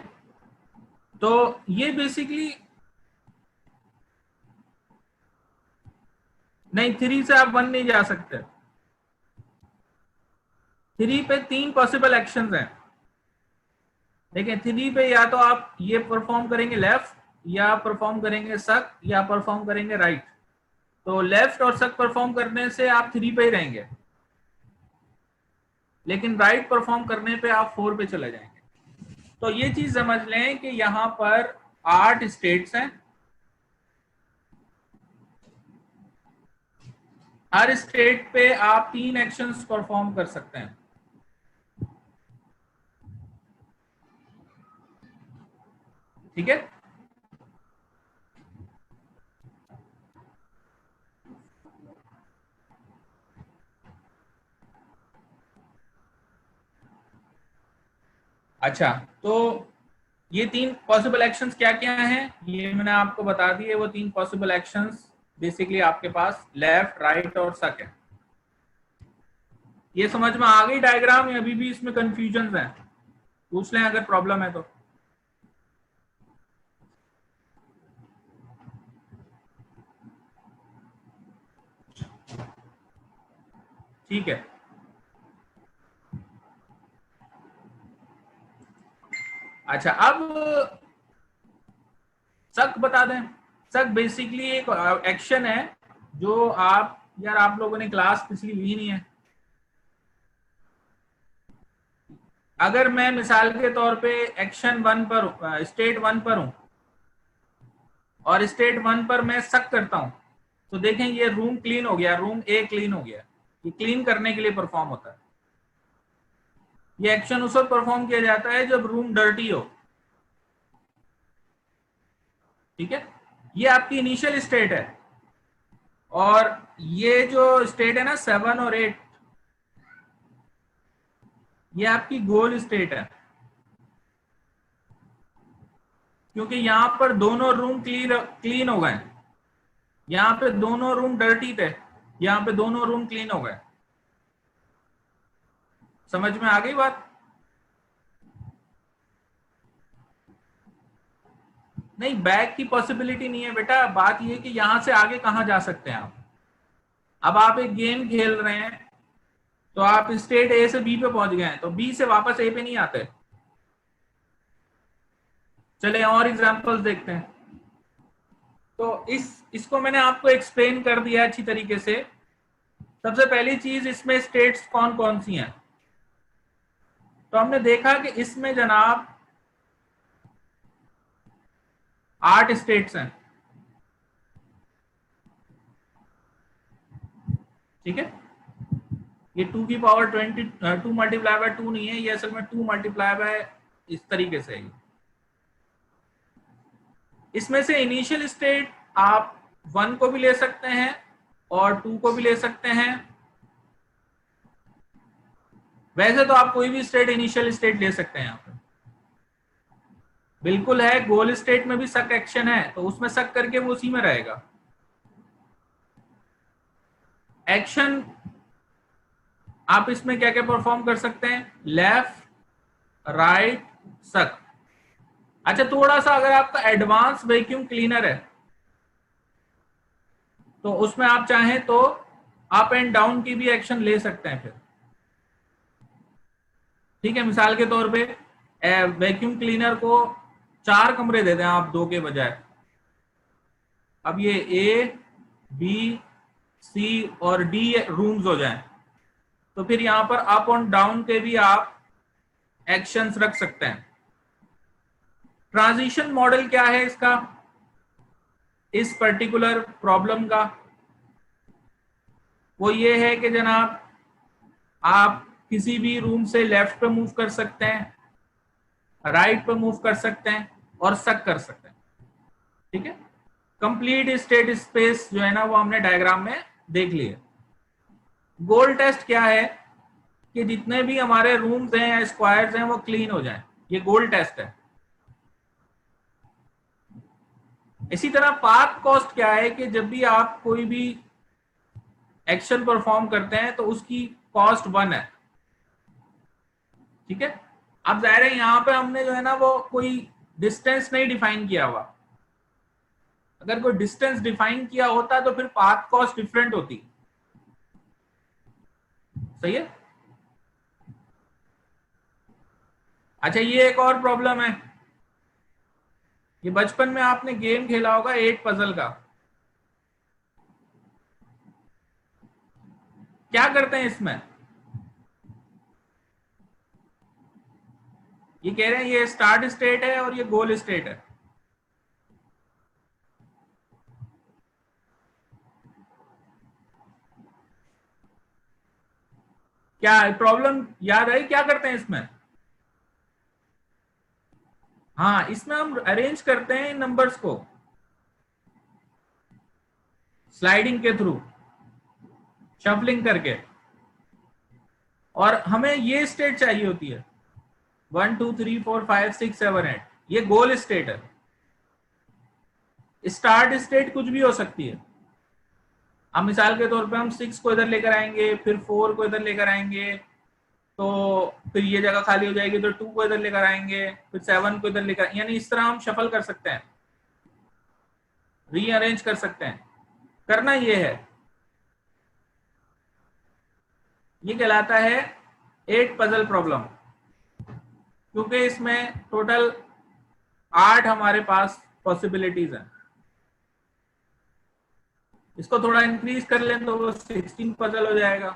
तो ये बेसिकली नहीं, 3 से आप 1 नहीं जा सकते। 3 पे 3 पॉसिबल एक्शंस हैं। देखिए 3 पे या तो आप ये परफॉर्म करेंगे लेफ्ट, या परफॉर्म करेंगे सक, या परफॉर्म करेंगे राइट। तो लेफ्ट और सक परफॉर्म करने से आप 3 पे ही रहेंगे, लेकिन राइट परफॉर्म करने पे आप 4 पे चले जाएंगे। तो ये चीज समझ लें कि यहां पर 8 स्टेट्स हैं, हर स्टेट पे आप 3 एक्शंस परफॉर्म कर सकते हैं। ठीक है, अच्छा तो ये 3 पॉसिबल एक्शंस क्या क्या हैं ये मैंने आपको बता दिए। वो 3 पॉसिबल एक्शंस बेसिकली आपके पास लेफ्ट, राइट और सक है। ये समझ में आ गई डायग्राम, या अभी भी इसमें कंफ्यूजन है? पूछ लें अगर प्रॉब्लम है तो। ठीक है, अच्छा अब सक बता दें। सक बेसिकली एक एक्शन है जो आप, यार आप लोगों ने क्लास पिछली ली नहीं है। अगर मैं मिसाल के तौर पे एक्शन 1 पर, स्टेट 1 पर हूं और स्टेट 1 पर मैं सक करता हूं, तो देखें ये रूम क्लीन हो गया, रूम ए क्लीन हो गया। ये क्लीन करने के लिए परफॉर्म होता है। ये एक्शन उस वक्त परफॉर्म किया जाता है जब रूम डर्टी हो। ठीक है, ये आपकी इनिशियल स्टेट है। और ये जो स्टेट है ना 7 और 8, ये आपकी गोल स्टेट है, क्योंकि यहां पर दोनों रूम क्लीन हो गए। यहां पे दोनों रूम डर्टी थे, यहां पे दोनों रूम क्लीन हो गए। समझ में आ गई बात? नहीं, बैक की पॉसिबिलिटी नहीं है बेटा। बात ये कि यहां से आगे कहां जा सकते हैं आप। अब आप एक गेम खेल रहे हैं, तो आप स्टेट ए से बी पे पहुंच गए हैं, तो बी से वापस ए पे नहीं आते। चले और एग्जांपल्स देखते हैं। तो इसको मैंने आपको एक्सप्लेन कर दिया अच्छी तरीके से। सबसे पहली चीज, इसमें स्टेट्स कौन कौन सी हैं। तो हमने देखा कि इसमें जनाब 8 स्टेट्स हैं। ठीक है, ये 2 की पावर 20, 2 मल्टीप्लाई बाय 2 नहीं है, ये असल में 2 मल्टीप्लाई बाय इस तरीके से है। इसमें से इनिशियल स्टेट आप 1 को भी ले सकते हैं और 2 को भी ले सकते हैं। वैसे तो आप कोई भी स्टेट इनिशियल स्टेट ले सकते हैं यहाँ पे, बिल्कुल है। गोल स्टेट में भी सक एक्शन है, तो उसमें सक करके वो उसी में रहेगा। एक्शन आप इसमें क्या क्या परफॉर्म कर सकते हैं, लेफ्ट, राइट, सक। अच्छा, थोड़ा सा अगर आपका एडवांस वैक्यूम क्लीनर है, तो उसमें आप चाहें तो अप एंड डाउन की भी एक्शन ले सकते हैं फिर। ठीक है, मिसाल के तौर पे वैक्यूम क्लीनर को 4 कमरे दे दें आप 2 के बजाय। अब ये ए, बी, सी और डी रूम्स हो जाएं, तो फिर यहां पर अप और डाउन के भी आप एक्शंस रख सकते हैं। ट्रांजिशन मॉडल क्या है इसका, इस पर्टिकुलर प्रॉब्लम का? वो ये है कि जनाब आप किसी भी रूम से लेफ्ट पे मूव कर सकते हैं, राइट पे मूव कर सकते हैं और सक कर सकते हैं। ठीक है, कंप्लीट स्टेट स्पेस जो है ना वो हमने डायग्राम में देख लिया। गोल टेस्ट क्या है कि जितने भी हमारे रूम्स हैं या स्क्वायर्स हैं वो क्लीन हो जाएं, ये गोल टेस्ट है। इसी तरह पाथ कॉस्ट क्या है कि जब भी आप कोई भी एक्शन परफॉर्म करते हैं तो उसकी कॉस्ट 1 है। ठीक है, अब जाहिर है यहां पे हमने जो है ना वो कोई डिस्टेंस नहीं डिफाइन किया हुआ। अगर कोई डिस्टेंस डिफाइन किया होता तो फिर पाथ कॉस्ट डिफरेंट होती। सही है। अच्छा, ये एक और प्रॉब्लम है। ये बचपन में आपने गेम खेला होगा 8 पजल का। क्या करते हैं इसमें, ये कह रहे हैं ये स्टार्ट स्टेट है और ये गोल स्टेट है। क्या प्रॉब्लम याद आई, क्या करते हैं इसमें? हाँ, इसमें हम अरेंज करते हैं इन नंबर्स को स्लाइडिंग के थ्रू, शफलिंग करके। और हमें ये स्टेट चाहिए होती है 1 2 3 4 5 6 7 8, ये गोल स्टेट है। स्टार्ट स्टेट कुछ भी हो सकती है। अब मिसाल के तौर पे हम 6 को इधर लेकर आएंगे, फिर 4 को इधर लेकर आएंगे, तो फिर ये जगह खाली हो जाएगी, तो 2 को इधर लेकर आएंगे, फिर 7 को इधर लेकर, यानी इस तरह हम शफल कर सकते हैं, रीअरेंज कर सकते हैं। करना ये है, ये कहलाता है 8 पजल प्रॉब्लम, क्योंकि इसमें टोटल 8 हमारे पास पॉसिबिलिटीज हैं। इसको थोड़ा इंक्रीज कर लें तो वो 16 पजल हो जाएगा,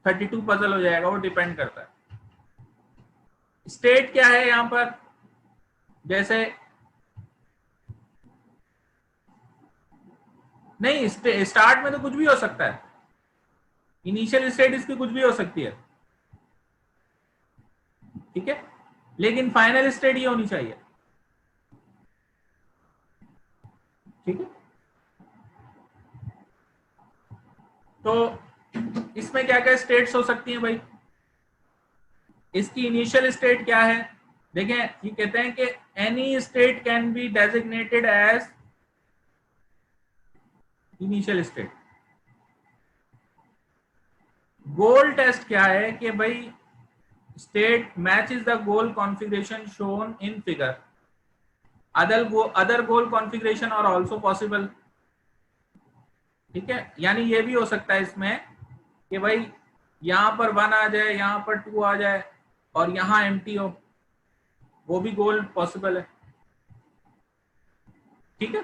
32 पजल हो जाएगा, वो डिपेंड करता है। स्टेट क्या है यहां पर, जैसे नहीं, स्टार्ट में तो कुछ भी हो सकता है, इनिशियल स्टेट इसकी कुछ भी हो सकती है, ठीक है, लेकिन फाइनल स्टेट ये होनी चाहिए, ठीक है। तो इसमें क्या क्या स्टेट्स हो सकती हैं भाई? इसकी इनिशियल स्टेट क्या है? देखें, ये कहते हैं कि any state can be designated as initial state. Goal test क्या है कि भाई state matches the goal configuration shown in figure, other goal configuration are also possible, ठीक है। यानी ये भी हो सकता है इसमें कि भाई यहां पर 1 आ जाए, यहां पर 2 आ जाए और यहां एम्प्टी हो, वो भी गोल पॉसिबल है, ठीक है।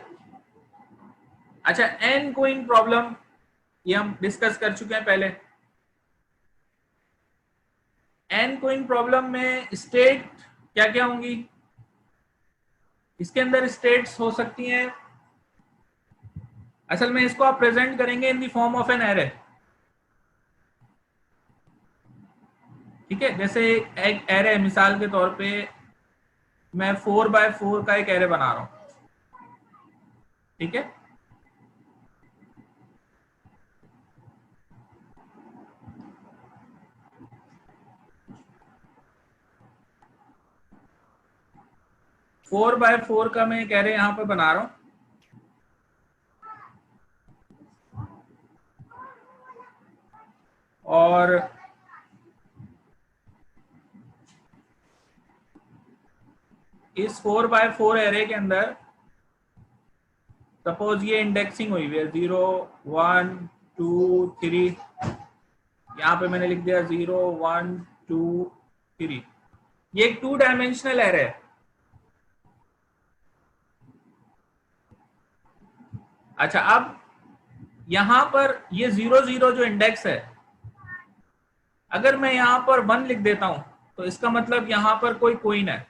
अच्छा, एन कोइन प्रॉब्लम ये हम डिस्कस कर चुके हैं पहले। एन कोइन प्रॉब्लम में स्टेट क्या क्या होंगी? इसके अंदर स्टेट्स हो सकती हैं, असल में इसको आप प्रेजेंट करेंगे in the form of an array, ठीक है। जैसे एक एरे, मिसाल के तौर पे मैं 4x4 का एक एरे बना रहा हूं, ठीक है। 4x4 का मैं एक एरे यहां पे बना रहा हूं, और इस 4x4 एरे के अंदर सपोज ये इंडेक्सिंग हुई हुई है 0 1 2 3, यहां पे मैंने लिख दिया 0 1 2 3, ये एक 2 डायमेंशनल एरे है। अच्छा, अब यहां पर ये 0 0 जो इंडेक्स है, अगर मैं यहां पर 1 लिख देता हूं तो इसका मतलब यहां पर कोई कोइन है।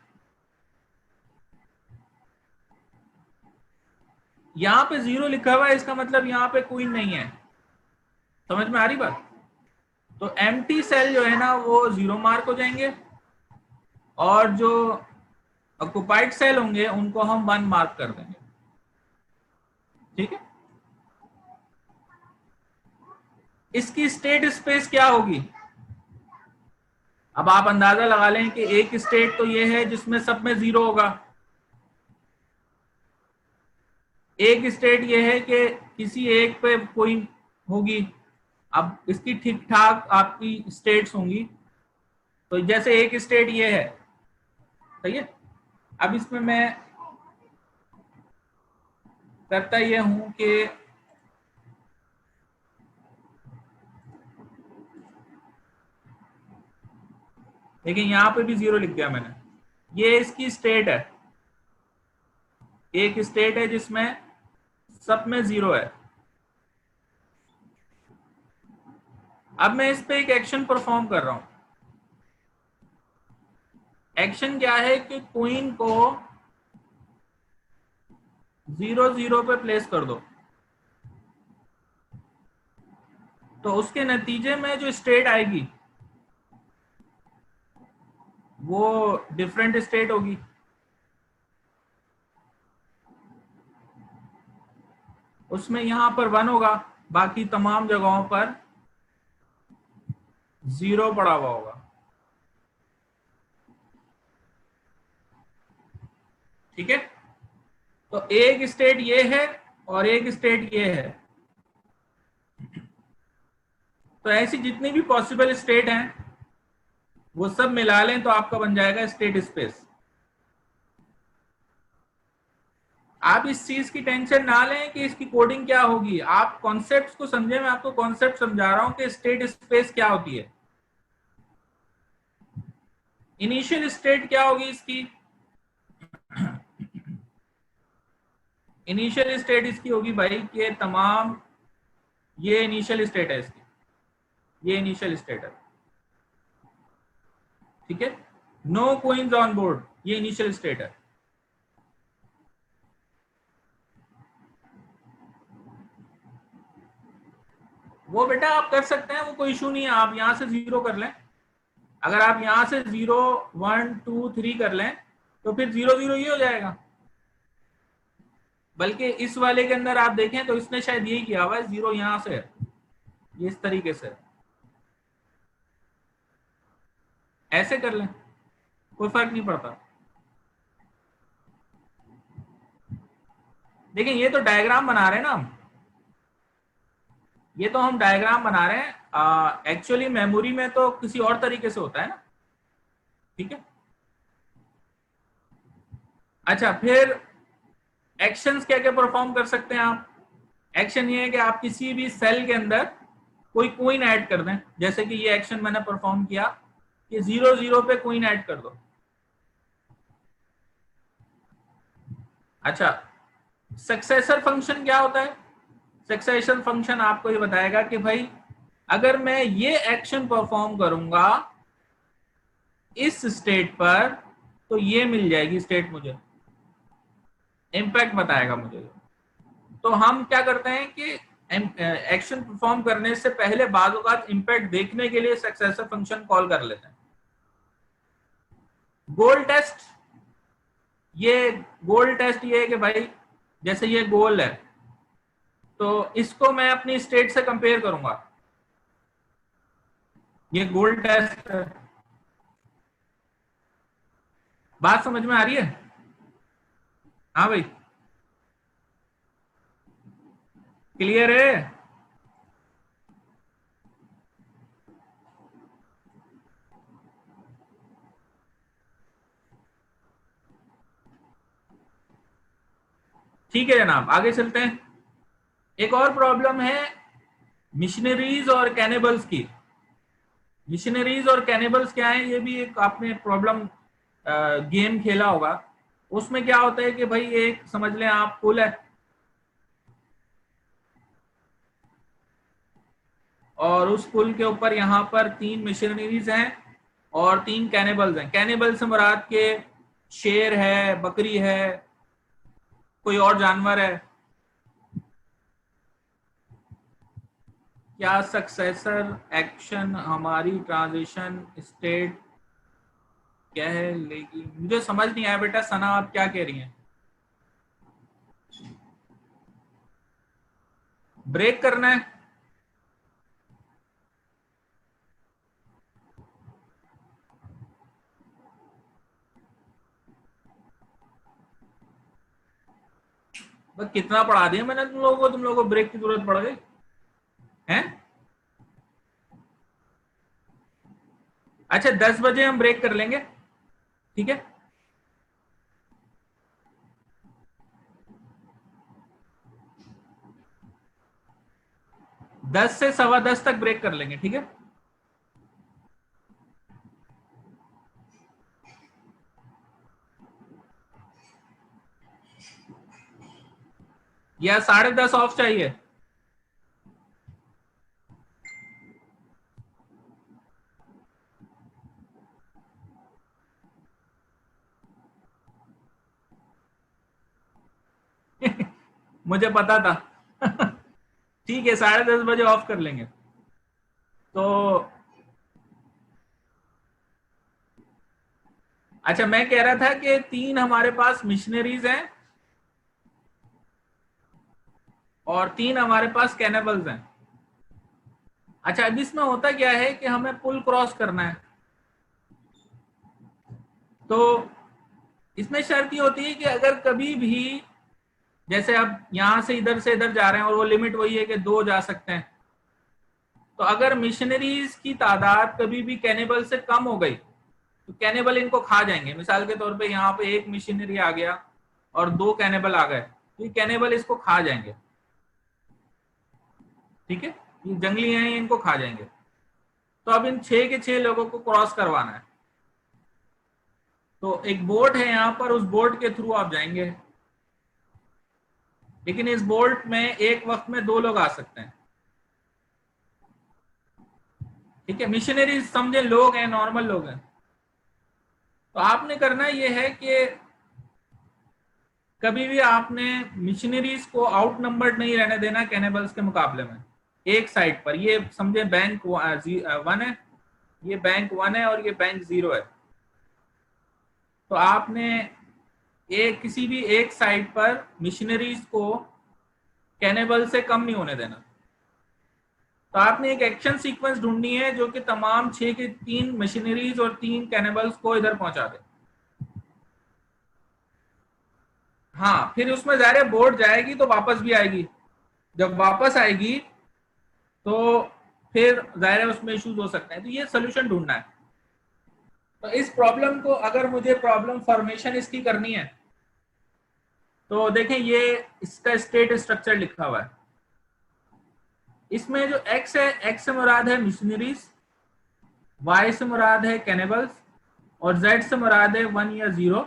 यहां पे 0 लिखा हुआ है, इसका मतलब यहां पे कोइन नहीं है। समझ में आ रही बात? तो एम्प्टी सेल जो है ना वो 0 मार्क हो जाएंगे, और जो ऑक्युपाइड सेल होंगे उनको हम 1 मार्क कर देंगे, ठीक है। इसकी स्टेट स्पेस क्या होगी? अब आप अंदाजा लगा लें कि एक स्टेट तो ये है जिसमें सब में 0 होगा, एक स्टेट ये है कि किसी एक पे कोई होगी। अब इसकी ठीक ठाक आपकी स्टेट्स होंगी, तो जैसे एक स्टेट ये है, सही है। अब इसमें मैं करता ये हूं कि लेकिन यहां पे भी 0 लिख दिया मैंने, ये इसकी स्टेट है, एक स्टेट है जिसमें सब में 0 है। अब मैं इस पे एक एक्शन परफॉर्म कर रहा हूं। एक्शन क्या है कि कोइन को 0 0 पे प्लेस कर दो, तो उसके नतीजे में जो स्टेट आएगी वो डिफरेंट स्टेट होगी। उसमें यहां पर 1 होगा, बाकी तमाम जगहों पर 0 पड़ा हुआ होगा, ठीक है। तो एक स्टेट ये है और एक स्टेट ये है, तो ऐसी जितनी भी पॉसिबल स्टेट हैं वो सब मिला लें तो आपका बन जाएगा स्टेट स्पेस। आप इस चीज की टेंशन ना लें कि इसकी कोडिंग क्या होगी, आप कॉन्सेप्ट्स को समझे, मैं आपको कॉन्सेप्ट समझा रहा हूं कि स्टेट स्पेस क्या होती है। इनिशियल स्टेट क्या होगी इसकी? इनिशियल स्टेट इसकी होगी भाई कि तमाम, ये इनिशियल स्टेट है इसकी, ये इनिशियल स्टेट है, ठीक है। नो कोइंस ऑन बोर्ड, ये इनिशियल स्टेट है। वो बेटा आप कर सकते हैं, वो कोई इशू नहीं है, आप यहां से 0 कर लें। अगर आप यहां से 0 1 2 3 कर लें तो फिर 0 0 ही हो जाएगा। बल्कि इस वाले के अंदर आप देखें तो इसने शायद यही किया हुआ है, 0 यहां से है, ये इस तरीके से ऐसे कर लें, कोई फर्क नहीं पड़ता। देखें ये तो डायग्राम बना रहे हैं ना हम, ये तो हम डायग्राम बना रहे हैं। एक्चुअली मेमोरी में तो किसी और तरीके से होता है ना, ठीक है। अच्छा, फिर एक्शंस क्या क्या परफॉर्म कर सकते हैं आप। एक्शन ये है कि आप किसी भी सेल के अंदर कोई कोइन ऐड कर दें, जैसे कि ये एक्शन मैंने परफॉर्म किया कि 0 0 पे कोइन ऐड कर दो। अच्छा, सक्सेसर फंक्शन क्या होता है। सक्सेशन फंक्शन आपको ये बताएगा कि भाई अगर मैं ये एक्शन परफॉर्म करूंगा इस स्टेट पर तो ये मिल जाएगी स्टेट, मुझे इंपैक्ट बताएगा मुझे। तो हम क्या करते हैं कि एक्शन परफॉर्म करने से पहले बाद औक़ात इंपैक्ट देखने के लिए सक्सेसर फंक्शन कॉल कर लेते हैं। गोल टेस्ट, ये गोल टेस्ट ये है कि भाई जैसे ये गोल है तो इसको मैं अपनी स्टेट से कंपेयर करूंगा, ये गोल टेस्ट है। बात समझ में आ रही है। हाँ भाई, क्लियर है। ठीक है जनाब, आगे चलते हैं। एक और प्रॉब्लम है मिशनरीज और कैनिबल्स की। मिशनरीज और कैनिबल्स क्या है, ये भी एक आपने प्रॉब्लम गेम खेला होगा। उसमें क्या होता है कि भाई एक समझ लें आप पुल है और उस पुल के ऊपर यहाँ पर 3 मिशनरीज हैं और 3 कैनिबल्स हैं। कैनिबल से मुराद के शेर है, बकरी है, कोई और जानवर है। क्या सक्सेसर एक्शन हमारी ट्रांजिशन स्टेट कह लेगी। मुझे समझ नहीं आया बेटा, सना आप क्या कह रही हैं। ब्रेक करना है। बस कितना पढ़ा दिया मैंने तुम लोगों को, तुम लोगों को ब्रेक की जरूरत पड़ गई है। अच्छा 10 बजे हम ब्रेक कर लेंगे, ठीक है। 10 से 10:15 तक ब्रेक कर लेंगे, ठीक है। या 10:30 ऑफ चाहिए। मुझे पता था। ठीक है, 10:30 बजे ऑफ कर लेंगे। तो अच्छा, मैं कह रहा था कि 3 हमारे पास मिशनरीज हैं और 3 हमारे पास कैनिबल्स हैं। अच्छा, अब इसमें होता क्या है कि हमें पुल क्रॉस करना है, तो इसमें शर्त ये होती है कि अगर कभी भी जैसे अब यहां से इधर जा रहे हैं और वो लिमिट वही है कि 2 जा सकते हैं, तो अगर मिशनरीज की तादाद कभी भी कैनिबल से कम हो गई तो कैनिबल इनको खा जाएंगे। मिसाल के तौर पे यहाँ पे एक मिशनरी आ गया और 2 कैनिबल आ गए, तो ये कैनिबल इसको खा जाएंगे, ठीक है। ये जंगली हैं, इनको खा जाएंगे। तो अब इन 6 के 6 लोगों को क्रॉस करवाना है। तो एक बोट है यहाँ पर, उस बोट के थ्रू आप जाएंगे, लेकिन इस बोट में एक वक्त में 2 लोग आ सकते हैं, ठीक है। मिशनरी समझे लोग हैं, नॉर्मल लोग हैं। तो आपने करना यह है कि कभी भी आपने मिशनरीज को आउट नंबर्ड नहीं रहने देना कैनिबल्स के मुकाबले में। एक साइड पर, ये समझे बैंक 1 है, ये बैंक 1 है और ये बैंक 0 है। तो आपने एक किसी भी एक साइड पर मिशनरीज को कैनिबल से कम नहीं होने देना। तो आपने एक एक्शन सीक्वेंस ढूंढनी है जो कि तमाम 6 के 3 मशीनरीज और 3 कैनिबल्स को इधर पहुंचा दे। हाँ, फिर उसमें ज़ाहिर है बोर्ड जाएगी तो वापस भी आएगी। जब वापस आएगी तो फिर ज़ाहिर है उसमें इश्यूज हो सकते हैं। तो ये सोल्यूशन ढूंढना है। तो इस प्रॉब्लम को अगर मुझे प्रॉब्लम फॉर्मेशन इसकी करनी है तो देखें ये इसका स्टेट स्ट्रक्चर लिखा हुआ है। इसमें जो एक्स है, एक्स से मुराद है मिशनरीज, वाई से मुराद है कैनिबल्स और जेड से मुराद है 1 या 0।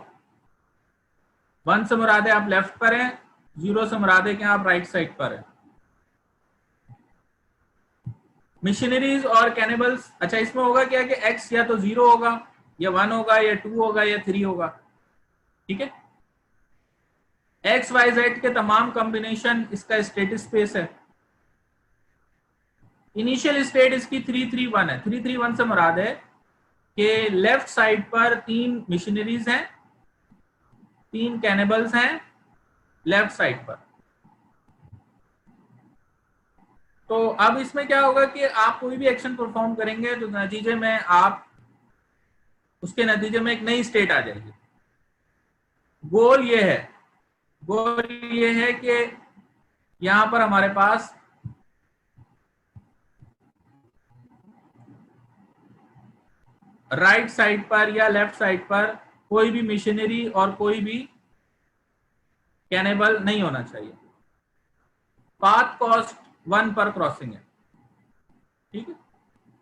1 से मुराद है आप लेफ्ट पर हैं, 0 से मुराद है कि आप राइट साइड पर हैं। मिशनरीज और कैनिबल्स, अच्छा इसमें होगा क्या कि एक्स या तो 0 होगा या 1 होगा या 2 होगा या 3 होगा। ठीक है, एक्स वाई जेड के तमाम कॉम्बिनेशन इसका स्टेट स्पेस है। इनिशियल स्टेट इसकी 331 है। 331 से मुराद है कि लेफ्ट साइड पर 3 मिशनरीज हैं, 3 कैनिबल्स हैं लेफ्ट साइड पर। तो अब इसमें क्या होगा कि आप कोई भी एक्शन परफॉर्म करेंगे तो नतीजे में आप उसके नतीजे में एक नई स्टेट आ जाएगी। गोल ये है, गोल ये है कि यहां पर हमारे पास राइट साइड पर या लेफ्ट साइड पर कोई भी मिशनरी और कोई भी कैनिबल नहीं होना चाहिए। पाथ कॉस्ट 1 पर क्रॉसिंग है। ठीक है,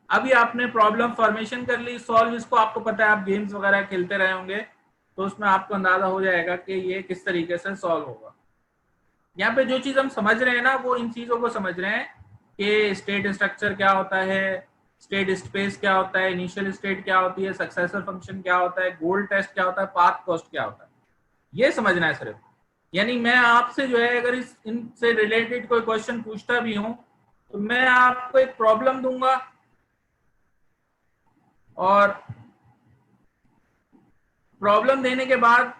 अभी आपने प्रॉब्लम फॉर्मेशन कर ली, सॉल्व इसको, आपको पता है आप गेम्स वगैरह खेलते रहे होंगे तो उसमें आपको अंदाजा हो जाएगा कि ये किस तरीके से सॉल्व होगा। यहाँ पे जो चीज हम समझ रहे हैं ना वो इन चीजों को समझ रहे हैं कि स्टेट स्ट्रक्चर क्या होता है, स्टेट स्पेस क्या होता है, इनिशियल स्टेट क्या होती है, सक्सेसर फंक्शन क्या होता है, गोल टेस्ट क्या होता है, पाथ कॉस्ट क्या होता है, ये समझना है सिर्फ। यानी मैं आपसे जो है अगर इस इनसे रिलेटेड कोई क्वेश्चन पूछता भी हूं तो मैं आपको एक प्रॉब्लम दूंगा और प्रॉब्लम देने के बाद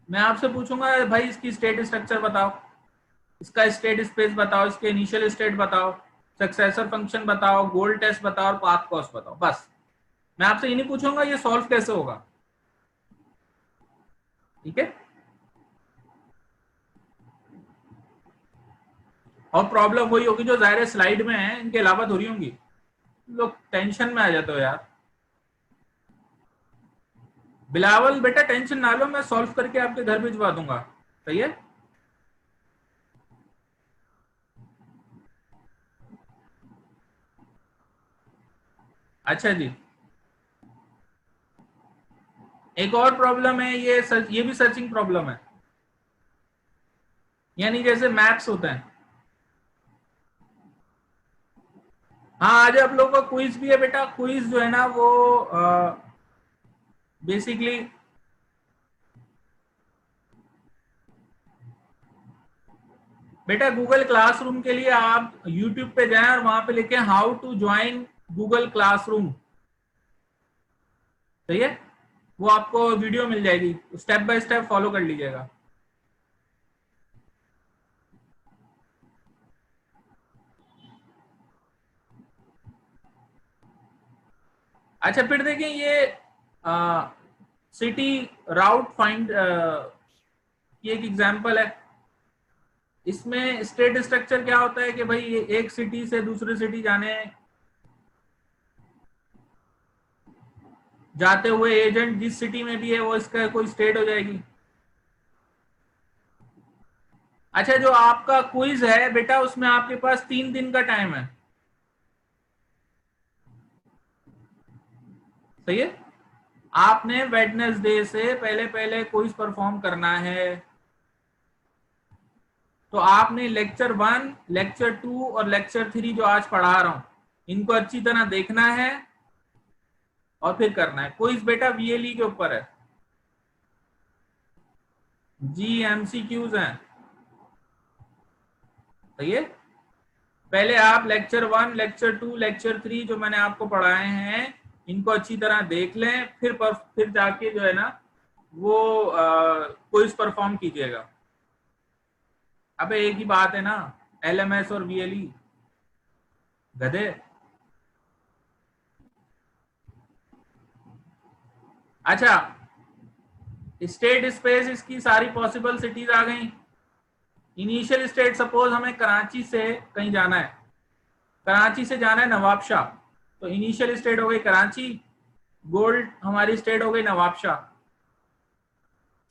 मैं आपसे पूछूंगा भाई इसकी स्टेट स्ट्रक्चर बताओ, इसका स्टेट स्पेस बताओ, इसके इनिशियल स्टेट बताओ, सक्सेसर फंक्शन बताओ, गोल टेस्ट बताओ और पाथ कॉस्ट बताओ। बस मैं आपसे ये नहीं पूछूंगा ये सॉल्व कैसे होगा। ठीक है, और प्रॉब्लम वही होगी जो जाहिर स्लाइड में है, इनके अलावा थोड़ी होंगी। लोग टेंशन में आ जाते हो यार। बिलावल बेटा टेंशन ना लो, मैं सॉल्व करके आपके घर भिजवा दूंगा। सही है, अच्छा जी। एक और प्रॉब्लम है, ये भी सर्चिंग प्रॉब्लम है। यानी जैसे मैप्स होते हैं। हाँ, आज आप लोगों का क्विज भी है बेटा। क्विज जो है ना वो बेसिकली बेटा गूगल क्लासरूम के लिए आप यूट्यूब पे जाएं और वहां पे लिखें how to join Google classroom. सही है, वो आपको वीडियो मिल जाएगी, स्टेप बाय स्टेप फॉलो कर लीजिएगा। अच्छा फिर देखें ये सिटी राउट फाइंड की एक एग्जांपल है। इसमें स्टेट स्ट्रक्चर क्या होता है कि भाई ये एक सिटी से दूसरी सिटी जाते हुए एजेंट जिस सिटी में भी है वो इसका कोई स्टेट हो जाएगी। अच्छा जो आपका क्विज है बेटा उसमें आपके पास 3 दिन का टाइम है। सही है, आपने वेडनेसडे से पहले पहले क्विज परफॉर्म करना है। तो आपने लेक्चर 1, लेक्चर 2 और लेक्चर 3 जो आज पढ़ा रहा हूं इनको अच्छी तरह देखना है और फिर करना है। क्विज बेटा वीएलई के ऊपर है, जी एमसीक्यूज हैं। सही है, पहले आप लेक्चर 1, लेक्चर 2, लेक्चर 3 जो मैंने आपको पढ़ाए हैं इनको अच्छी तरह देख लें, फिर जाके जो है ना वो क्विज परफॉर्म कीजिएगा। अबे एक ही बात है ना, एलएमएस और वीएलई, गधे। अच्छा, स्टेट स्पेस, इसकी सारी पॉसिबल सिटीज आ गई। इनिशियल स्टेट, सपोज हमें कराची से कहीं जाना है, कराची से जाना है नवाबशाह, तो इनिशियल स्टेट हो गई कराची, गोल्ड हमारी स्टेट हो गई नवाबशाह।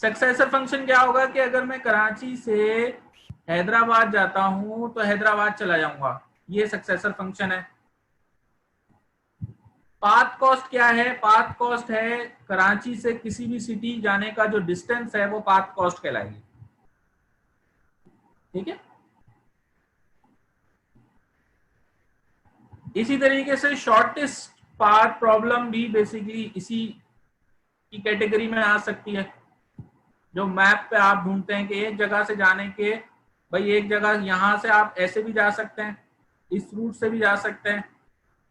सक्सेसर फंक्शन क्या होगा कि अगर मैं कराची से हैदराबाद जाता हूं तो हैदराबाद चला जाऊंगा, ये सक्सेसर फंक्शन है। पाथ कॉस्ट क्या है? पाथ कॉस्ट है कराची से किसी भी सिटी जाने का जो डिस्टेंस है वो पाथ कॉस्ट कहलाएगी। ठीक है, इसी तरीके से शॉर्टेस्ट पाथ प्रॉब्लम भी बेसिकली इसी की कैटेगरी में आ सकती है। जो मैप पे आप ढूंढते हैं कि एक जगह से जाने के, भाई एक जगह यहां से आप ऐसे भी जा सकते हैं, इस रूट से भी जा सकते हैं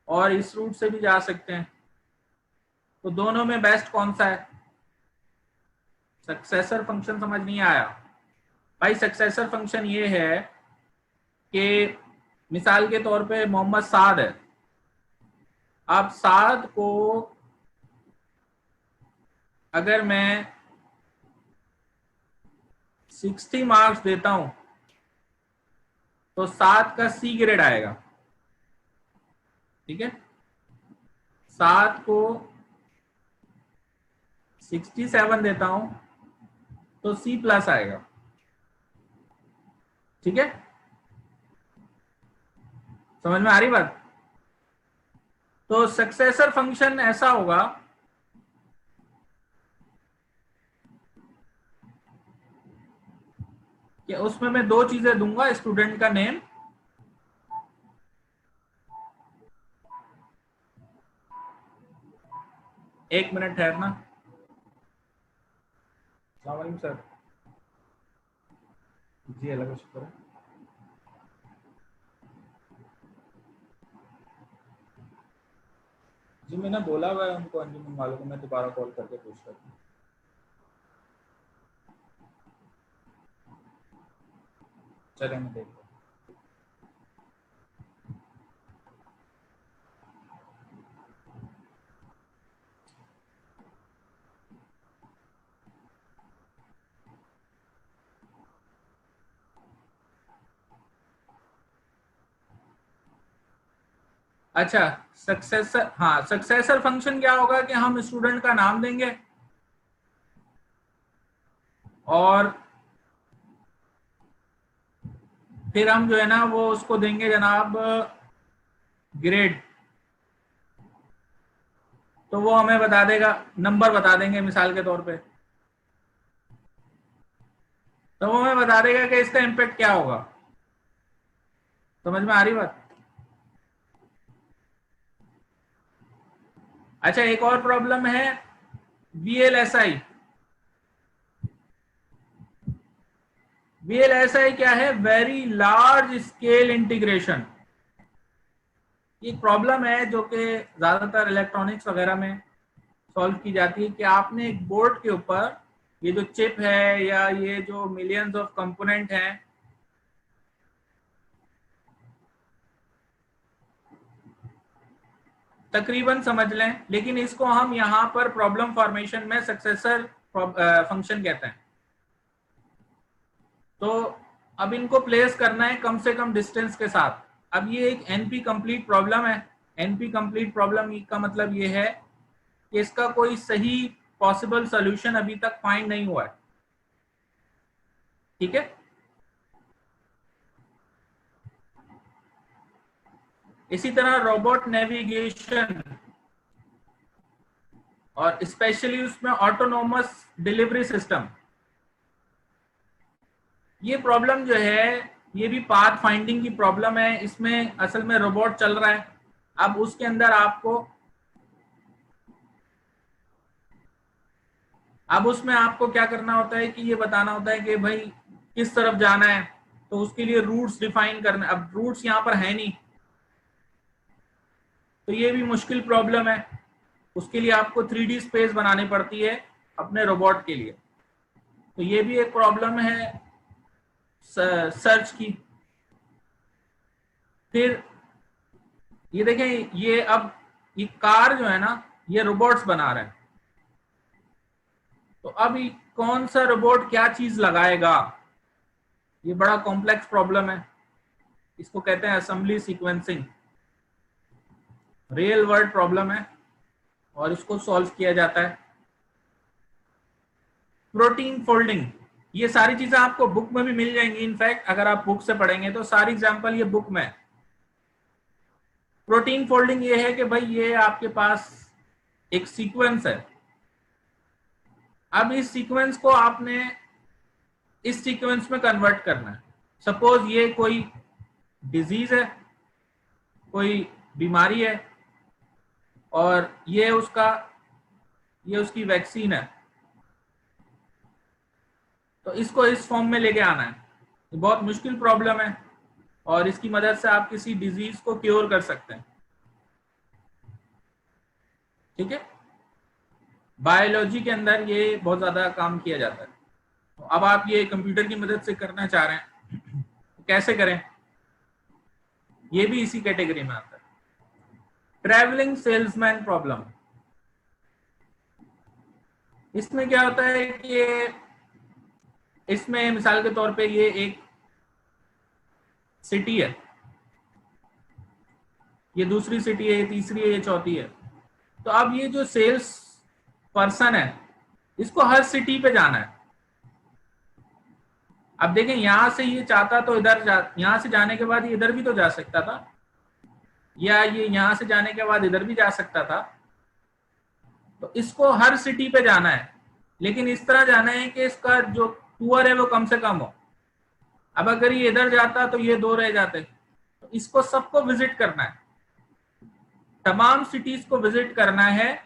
और इस रूट से भी जा सकते हैं, तो दोनों में बेस्ट कौन सा है? सक्सेसर फंक्शन समझ नहीं आया भाई? सक्सेसर फंक्शन ये है कि मिसाल के तौर पे मोहम्मद साद है, अब साद को अगर मैं 60 मार्क्स देता हूं तो साद का सी ग्रेड आएगा। ठीक है, साद को 67 देता हूं तो सी प्लस आएगा। ठीक है, समझ में आ रही बात? तो सक्सेसर फंक्शन ऐसा होगा कि उसमें मैं दो चीजें दूंगा, स्टूडेंट का नेम, एक मिनट ठहरना। अस्सलाम वालेकुम सर। जी अल्लाह का शुक्र है। जी मैंने बोला हुआ है उनको, अंजुमन वालों को, मैं दोबारा कॉल करके पूछ रहा हूँ। चले मैं देख। अच्छा, सक्सेसर, हाँ सक्सेसर फंक्शन क्या होगा कि हम स्टूडेंट का नाम देंगे और फिर हम जो है ना वो उसको देंगे जनाब ग्रेड, तो वो हमें बता देगा, नंबर बता देंगे मिसाल के तौर पे, तो वो हमें बता देगा कि इसका इम्पैक्ट क्या होगा। समझ में आ रही बात? अच्छा, एक और प्रॉब्लम है वीएलएसआई। वीएलएसआई क्या है? Very large scale integration. एक प्रॉब्लम है जो कि ज्यादातर इलेक्ट्रॉनिक्स वगैरह में सॉल्व की जाती है कि आपने एक बोर्ड के ऊपर ये जो चिप है या ये जो मिलियंस ऑफ कंपोनेंट हैं, तकरीबन समझ लें, लेकिन इसको हम यहाँ पर प्रॉब्लम फॉर्मेशन में सक्सेसर फंक्शन कहते हैं। तो अब इनको प्लेस करना है कम से कम डिस्टेंस के साथ। अब ये एक एनपी कंप्लीट प्रॉब्लम है। एनपी कंप्लीट प्रॉब्लम का मतलब ये है कि इसका कोई सही पॉसिबल सॉल्यूशन अभी तक फाइंड नहीं हुआ है। ठीक है, इसी तरह रोबोट नेविगेशन और स्पेशली उसमें ऑटोनोमस डिलीवरी सिस्टम, ये प्रॉब्लम जो है ये भी पाथ फाइंडिंग की प्रॉब्लम है। इसमें असल में रोबोट चल रहा है, अब उसके अंदर आपको, अब उसमें आपको क्या करना होता है कि ये बताना होता है कि भाई किस तरफ जाना है। तो उसके लिए रूट्स डिफाइन करना, अब रूट्स यहाँ पर है नहीं, तो ये भी मुश्किल प्रॉब्लम है। उसके लिए आपको 3D स्पेस बनानी पड़ती है अपने रोबोट के लिए, तो ये भी एक प्रॉब्लम है सर्च की। फिर ये देखें, ये अब ये कार जो है ना, ये रोबोट्स बना रहे हैं, तो अब कौन सा रोबोट क्या चीज लगाएगा, ये बड़ा कॉम्प्लेक्स प्रॉब्लम है। इसको कहते हैं assembly sequencing, real world problem है और इसको सॉल्व किया जाता है। प्रोटीन फोल्डिंग, ये सारी चीजें आपको बुक में भी मिल जाएंगी। इनफैक्ट अगर आप बुक से पढ़ेंगे तो सारी एग्जांपल ये बुक में। प्रोटीन फोल्डिंग ये है कि भाई ये आपके पास एक सीक्वेंस है, अब इस सीक्वेंस को आपने इस सीक्वेंस में कन्वर्ट करना है। सपोज ये कोई डिजीज है, कोई बीमारी है, और ये उसकी वैक्सीन है, तो इसको इस फॉर्म में लेके आना है। ये बहुत मुश्किल प्रॉब्लम है और इसकी मदद से आप किसी डिजीज को क्योर कर सकते हैं। ठीक है, बायोलॉजी के अंदर ये बहुत ज्यादा काम किया जाता है। तो अब आप ये कंप्यूटर की मदद से करना चाह रहे हैं, तो कैसे करें, ये भी इसी कैटेगरी में आता है। ट्रैवलिंग सेल्समैन प्रॉब्लम, इसमें क्या होता है कि इसमें मिसाल के तौर पे ये एक सिटी है, ये दूसरी सिटी है, ये तीसरी है, ये चौथी है। तो अब ये जो सेल्स पर्सन है, इसको हर सिटी पे जाना है। अब देखें, यहां से ये चाहता तो यहां से जाने के बाद ये इधर भी तो जा सकता था, या ये यहां से जाने के बाद इधर भी जा सकता था। तो इसको हर सिटी पे जाना है, लेकिन इस तरह जाना है कि इसका जो टूर है वो कम से कम हो। अब अगर ये इधर जाता तो ये दो रह जाते, तो इसको सबको विजिट करना है, तमाम सिटीज को विजिट करना है।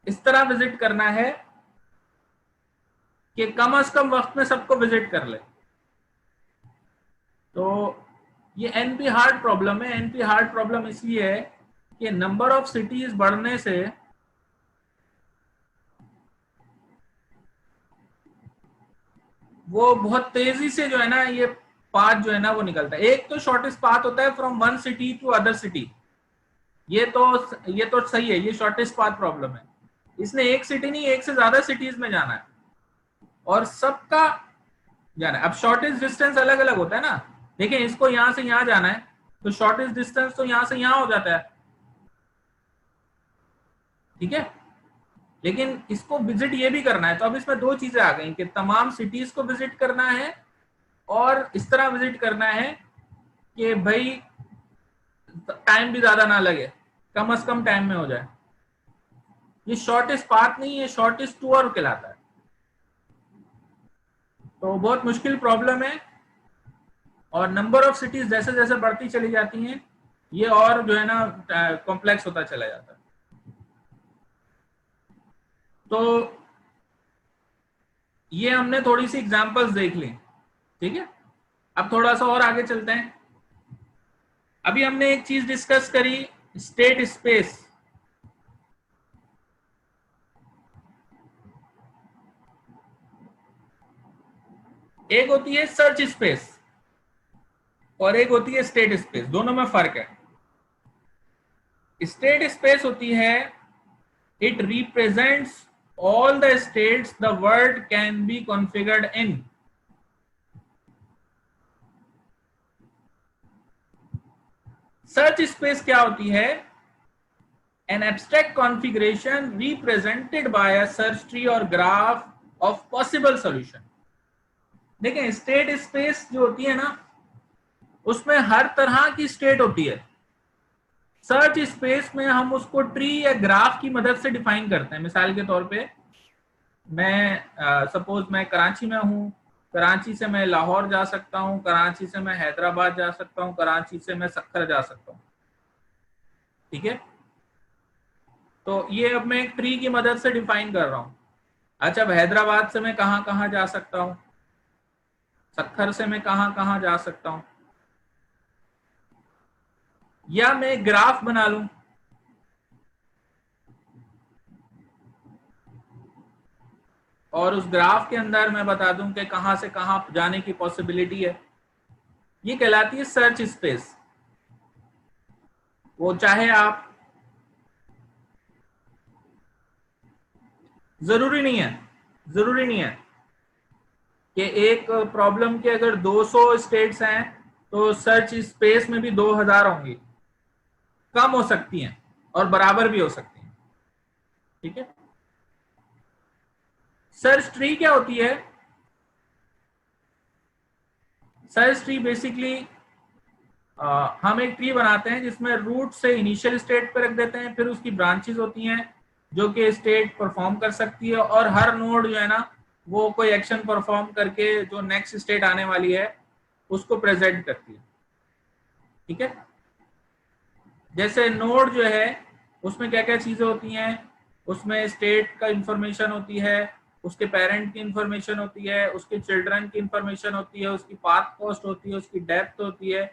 इस तरह विजिट करना है कि कम से कम वक्त में सबको विजिट कर ले। तो ये एनपी हार्ड प्रॉब्लम है। एनपी हार्ड प्रॉब्लम इसलिए है कि नंबर ऑफ सिटीज बढ़ने से वो बहुत तेजी से जो है ना, ये पाथ जो है ना वो निकलता है। एक तो शॉर्टेस्ट पाथ होता है from one city to other city, ये तो सही है, ये शॉर्टेस्ट पाथ प्रॉब्लम है। इसने एक सिटी नहीं, एक से ज्यादा सिटीज में जाना है और सबका जाना है। अब शॉर्टेस्ट डिस्टेंस अलग अलग होता है ना, देखिए इसको यहां से यहां जाना है, तो शॉर्टेस्ट डिस्टेंस तो यहां से यहां हो जाता है, ठीक है, लेकिन इसको विजिट ये भी करना है। तो अब इसमें दो चीजें आ गई कि तमाम सिटीज को विजिट करना है और इस तरह विजिट करना है कि भाई टाइम भी ज्यादा ना लगे, कम से कम टाइम में हो जाए। ये शॉर्टेस्ट पाथ नहीं है, शॉर्टेस्ट टूर कहलाता है। तो बहुत मुश्किल प्रॉब्लम है और नंबर ऑफ सिटीज जैसे जैसे बढ़ती चली जाती हैं, ये और जो है ना कॉम्प्लेक्स होता चला जाता है। तो ये हमने थोड़ी सी एग्जांपल्स देख ली, ठीक है। अब थोड़ा सा और आगे चलते हैं। अभी हमने एक चीज डिस्कस करी, स्टेट स्पेस। एक होती है सर्च स्पेस और एक होती है स्टेट स्पेस, दोनों में फर्क है। स्टेट स्पेस होती है, it represents all the states the world can be configured in. Search space क्या होती है? An abstract configuration represented by a search tree और ग्राफ ऑफ पॉसिबल सॉल्यूशन। देखें, स्टेट स्पेस जो होती है ना, उसमें हर तरह की स्टेट होती है। सर्च स्पेस में हम उसको ट्री या ग्राफ की मदद से डिफाइन करते हैं। मिसाल के तौर पे मैं सपोज मैं कराची में हूँ, कराची से मैं लाहौर जा सकता हूँ, कराची से मैं हैदराबाद जा सकता हूँ, कराची से मैं सक्खर जा सकता हूँ, ठीक है। तो ये अब मैं एक ट्री की मदद से डिफाइन कर रहा हूँ। अच्छा, अब हैदराबाद से मैं कहाँ कहाँ जा सकता हूँ? सत्तर से मैं कहां कहां जा सकता हूं, या मैं ग्राफ बना लूं और उस ग्राफ के अंदर मैं बता दूं कि कहां से कहां जाने की पॉसिबिलिटी है। ये कहलाती है सर्च स्पेस। वो चाहे आप, जरूरी नहीं है, जरूरी नहीं है कि एक प्रॉब्लम के अगर 200 स्टेट्स हैं तो सर्च स्पेस में भी 2000 होंगी, कम हो सकती हैं और बराबर भी हो सकती हैं। ठीक है। सर्च ट्री क्या होती है? सर्च ट्री बेसिकली हम एक ट्री बनाते हैं जिसमें रूट से इनिशियल स्टेट पे रख देते हैं, फिर उसकी ब्रांचेस होती हैं जो कि स्टेट परफॉर्म कर सकती है, और हर नोड जो है ना वो कोई एक्शन परफॉर्म करके जो नेक्स्ट स्टेट आने वाली है उसको प्रेजेंट करती है। ठीक है। जैसे नोड जो है उसमें क्या क्या चीजें होती हैं, उसमें स्टेट का इंफॉर्मेशन होती है, उसके पेरेंट की इंफॉर्मेशन होती है, उसके चिल्ड्रन की इंफॉर्मेशन होती है, उसकी पाथ कॉस्ट होती है, उसकी डेप्थ होती है।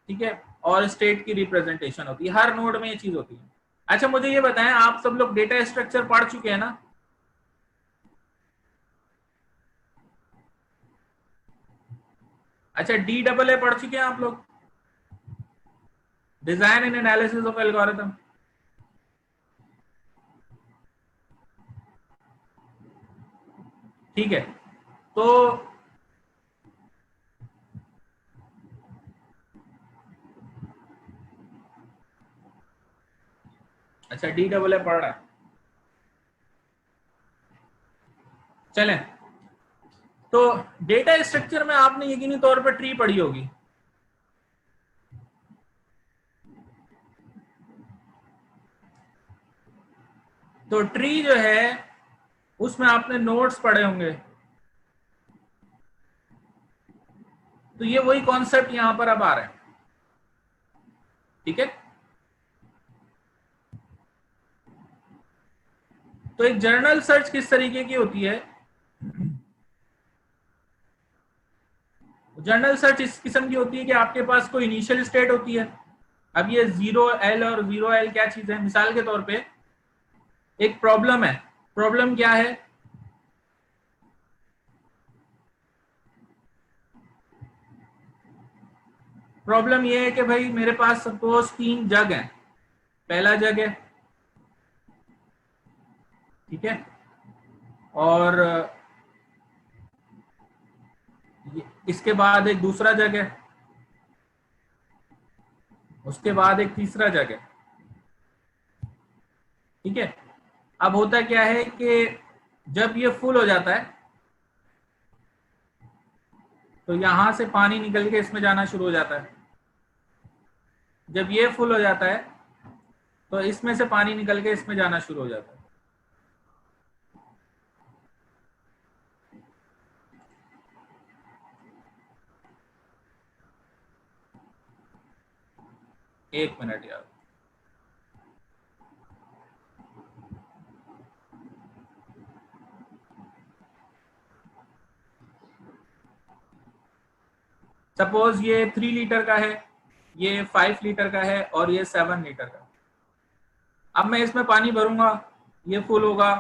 ठीक है। और स्टेट की रिप्रेजेंटेशन होती है, हर नोड में ये चीज होती है। अच्छा मुझे ये बताएं, आप सब लोग डेटा स्ट्रक्चर पढ़ चुके हैं ना? अच्छा DAA पढ़ चुके हैं आप लोग? Design and analysis of algorithm. ठीक है। तो अच्छा DAA पढ़ रहा है, चलें। तो डेटा स्ट्रक्चर में आपने यकीनी तौर पर ट्री पढ़ी होगी। तो ट्री जो है उसमें आपने नोड्स पढ़े होंगे। तो ये वही कॉन्सेप्ट यहां पर अब आ रहा है। ठीक है। तो एक जर्नल सर्च किस तरीके की होती है? जर्नल सर्च इस किस्म की होती है कि आपके पास कोई इनिशियल स्टेट होती है। अब ये 0L और 0L क्या चीज है? मिसाल के तौर पे एक प्रॉब्लम है। प्रॉब्लम क्या है? प्रॉब्लम ये है कि भाई मेरे पास सपोज 3 जग हैं। पहला जग है, ठीक है, और इसके बाद एक दूसरा जग है, उसके बाद एक तीसरा जग है। ठीक है। अब होता क्या है कि जब ये फुल हो जाता है तो यहां से पानी निकल के इसमें जाना शुरू हो जाता है। जब ये फुल हो जाता है तो इसमें से पानी निकल के इसमें जाना शुरू हो जाता है। एक मिनट यार। सपोज ये 3 लीटर का है, ये 5 लीटर का है और ये 7 लीटर का। अब मैं इसमें पानी भरूंगा, ये फुल होगा,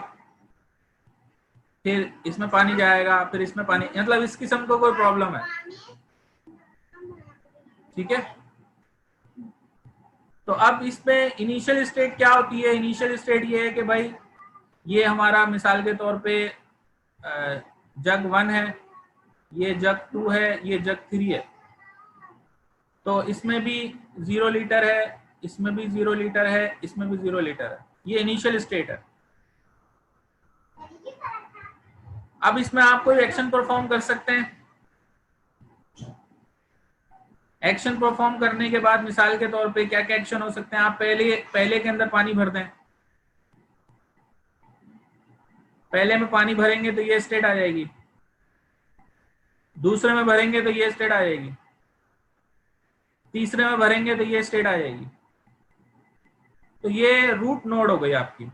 फिर इसमें पानी जाएगा, फिर इसमें पानी, मतलब इस किस्म का कोई प्रॉब्लम है। ठीक है। तो अब इसमें इनिशियल स्टेट क्या होती है? इनिशियल स्टेट ये है कि भाई ये हमारा मिसाल के तौर पे जग 1 है, ये जग 2 है, ये जग 3 है। तो इसमें भी 0 लीटर है, इसमें भी 0 लीटर है, इसमें भी 0 लीटर है। ये इनिशियल स्टेट है। अब इसमें आप कोई एक्शन परफॉर्म कर सकते हैं। एक्शन परफॉर्म करने के बाद मिसाल के तौर पे क्या क्या एक्शन हो सकते हैं? आप पहले के अंदर पानी भर दें। पहले में पानी भरेंगे तो ये स्टेट आ जाएगी, दूसरे में भरेंगे तो ये स्टेट आ जाएगी, तीसरे में भरेंगे तो ये स्टेट आ जाएगी। तो ये रूट नोड हो गई आपकी।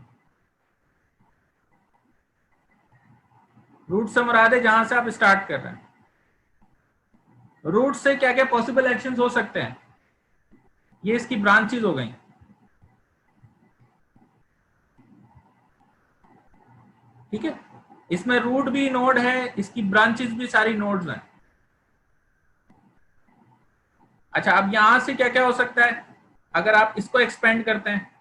रूट से मुराद है जहां से आप स्टार्ट कर रहे हैं। रूट से क्या क्या पॉसिबल एक्शंस हो सकते हैं, ये इसकी ब्रांचेस हो गई। ठीक है, इसमें रूट भी नोड है, इसकी ब्रांचेस भी सारी नोड्स हैं। अच्छा, अब यहां से क्या क्या हो सकता है अगर आप इसको एक्सपेंड करते हैं,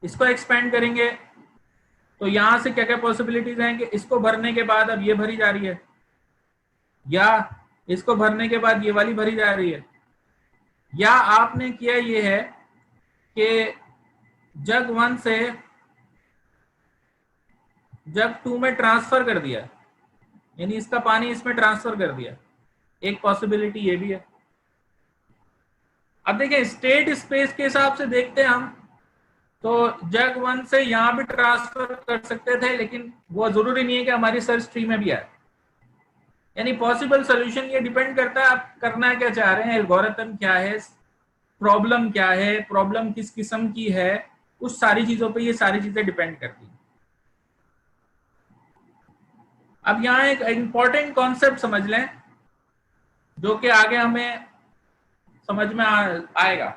इसको एक्सपेंड करेंगे तो यहां से क्या क्या पॉसिबिलिटीज हैं कि इसको भरने के बाद अब ये भरी जा रही है, या इसको भरने के बाद ये वाली भरी जा रही है, या आपने किया ये है कि जग 1 से जग 2 में ट्रांसफर कर दिया, यानी इसका पानी इसमें ट्रांसफर कर दिया। एक पॉसिबिलिटी ये भी है। अब देखें स्टेट स्पेस के हिसाब से देखते हैं हम, तो जग 1 से यहां भी ट्रांसफर कर सकते थे, लेकिन वो जरूरी नहीं है कि हमारी सर्च ट्री में भी आए। यानी पॉसिबल सोल्यूशन ये डिपेंड करता है आप करना क्या चाह रहे हैं, एल्गोरिथम क्या है, प्रॉब्लम क्या है, प्रॉब्लम किस किस्म की है, उस सारी चीजों पे ये सारी चीजें डिपेंड करती हैं। अब यहाँ एक इंपॉर्टेंट कॉन्सेप्ट समझ लें जो कि आगे हमें समझ में आएगा।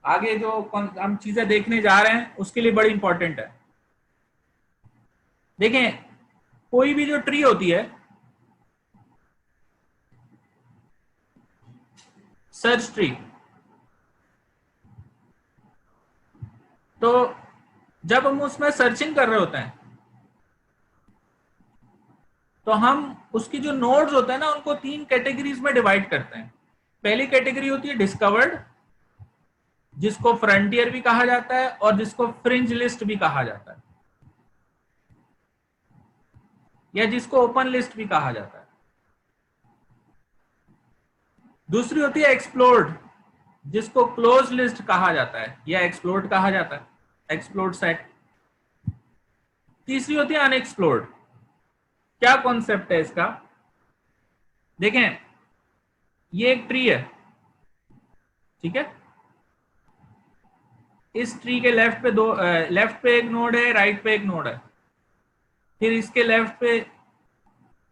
आगे जो हम चीजें देखने जा रहे हैं उसके लिए बड़ी इंपॉर्टेंट है। देखें, कोई भी जो ट्री होती है, सर्च ट्री, तो जब हम उसमें सर्चिंग कर रहे होते हैं तो हम उसकी जो नोड्स होते हैं ना उनको 3 कैटेगरीज में डिवाइड करते हैं। पहली कैटेगरी होती है डिस्कवर्ड, जिसको फ्रंटियर भी कहा जाता है और जिसको फ्रिंज लिस्ट भी कहा जाता है, या जिसको ओपन लिस्ट भी कहा जाता है। दूसरी होती है एक्सप्लोर्ड, जिसको क्लोज लिस्ट कहा जाता है या एक्सप्लोर्ड कहा जाता है, एक्सप्लोर्ड सेट। तीसरी होती है अनएक्सप्लोर्ड। क्या कॉन्सेप्ट है इसका? देखें, ये एक ट्री है, ठीक है, इस ट्री के लेफ्ट पे एक नोड है, राइट पे एक नोड है, फिर इसके लेफ्ट पे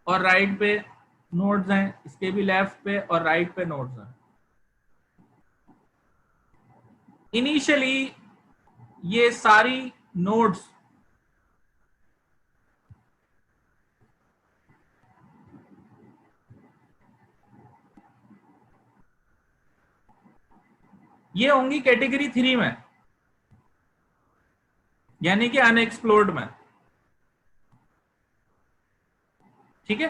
और राइट पे नोड्स हैं, इसके भी लेफ्ट पे और राइट पे नोड्स हैं। इनिशियली ये सारी नोड्स ये होंगी कैटेगरी 3 में, यानी कि अनएक्सप्लोर्ड में। ठीक है,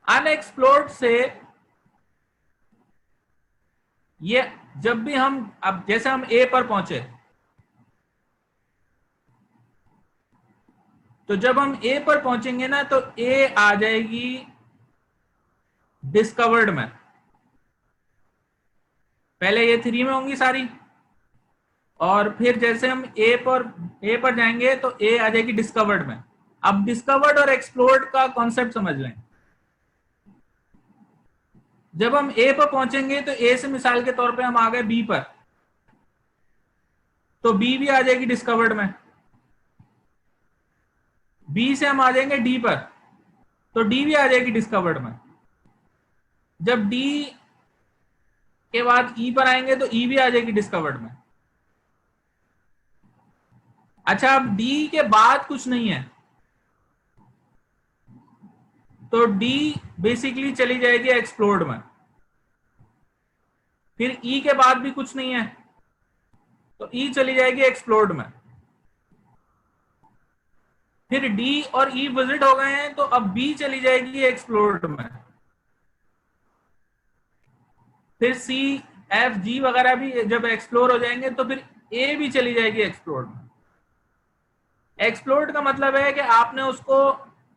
अनएक्सप्लोर्ड से ये जब भी हम, अब जैसे हम ए पर पहुंचे, तो जब हम ए पर पहुंचेंगे ना तो ए आ जाएगी डिस्कवर्ड में। पहले ये 3 में होंगी सारी, और फिर जैसे हम ए पर जाएंगे तो ए आ जाएगी डिस्कवर्ड में। अब डिस्कवर्ड और एक्सप्लोर्ड का कॉन्सेप्ट समझ लें। जब हम ए पर पहुंचेंगे तो ए से मिसाल के तौर पे हम आ गए बी पर, तो बी भी आ जाएगी डिस्कवर्ड में। बी से हम आ जाएंगे डी पर, तो डी भी आ जाएगी डिस्कवर्ड में। जब डी के बाद ई पर आएंगे तो ई भी आ जाएगी डिस्कवर्ड में। अच्छा, अब डी के बाद कुछ नहीं है तो डी बेसिकली चली जाएगी एक्सप्लोर्ड में। फिर ई के बाद भी कुछ नहीं है तो ई चली जाएगी एक्सप्लोर्ड में। फिर डी और ई विजिट हो गए हैं तो अब बी चली जाएगी एक्सप्लोर्ड में। फिर सी एफ जी वगैरह भी जब एक्सप्लोर हो जाएंगे तो फिर ए भी चली जाएगी एक्सप्लोर्ड में। एक्सप्लोर्ड का मतलब है कि आपने उसको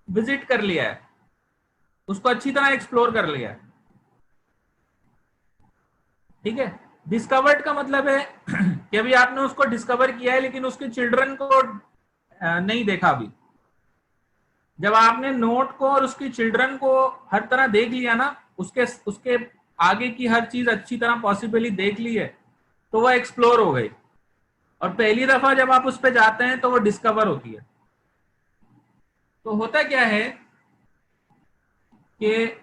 विजिट कर लिया है, उसको अच्छी तरह एक्सप्लोर कर लिया है। ठीक है, डिस्कवर्ड का मतलब है कि अभी आपने उसको डिस्कवर किया है लेकिन उसके चिल्ड्रन को नहीं देखा अभी। जब आपने नोट को और उसकी चिल्ड्रन को हर तरह देख लिया ना, उसके आगे की हर चीज अच्छी तरह पॉसिबली देख ली है, तो वो एक्सप्लोर हो गई। और पहली दफा जब आप उस पर जाते हैं तो वो डिस्कवर होती है। तो होता क्या है कि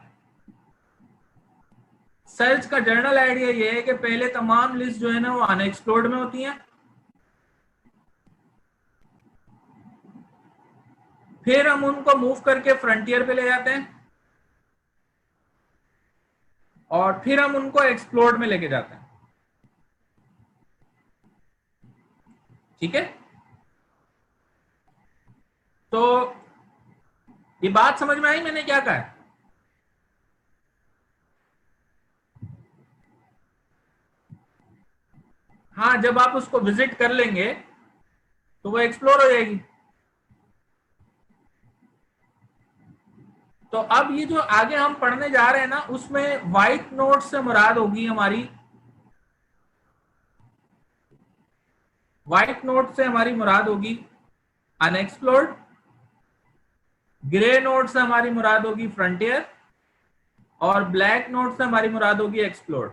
सर्च का जनरल आइडिया ये है कि पहले तमाम लिस्ट जो है ना वो अनएक्सप्लोर्ड में होती हैं, फिर हम उनको मूव करके फ्रंटियर पे ले जाते हैं और फिर हम उनको एक्सप्लोर्ड में लेके जाते हैं। ठीक है, तो ये बात समझ में आई मैंने क्या कहा है? हाँ, जब आप उसको विजिट कर लेंगे तो वो एक्सप्लोर हो जाएगी। तो अब ये जो आगे हम पढ़ने जा रहे हैं ना, उसमें व्हाइट नोट से मुराद होगी हमारी, व्हाइट नोट से हमारी मुराद होगी अनएक्सप्लोर्ड, ग्रे नोट से हमारी मुराद होगी फ्रंटियर, और ब्लैक नोट से हमारी मुराद होगी एक्सप्लोर्ड।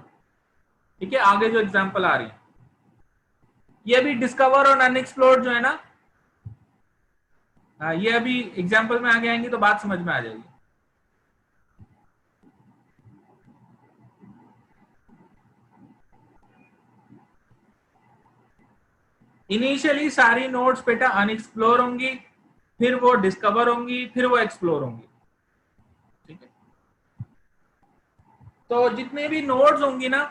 ठीक है, आगे जो एग्जांपल आ रही है ये भी डिस्कवर और अनएक्सप्लोर्ड जो है ना, ये अभी एग्जांपल में आगे आएंगे तो बात समझ में आ जाएगी। इनिशियली सारी नोड्स बेटा अनएक्सप्लोर होंगी, फिर वो डिस्कवर होंगी, फिर वो एक्सप्लोर होंगी। ठीक है, तो जितने भी नोड्स होंगी ना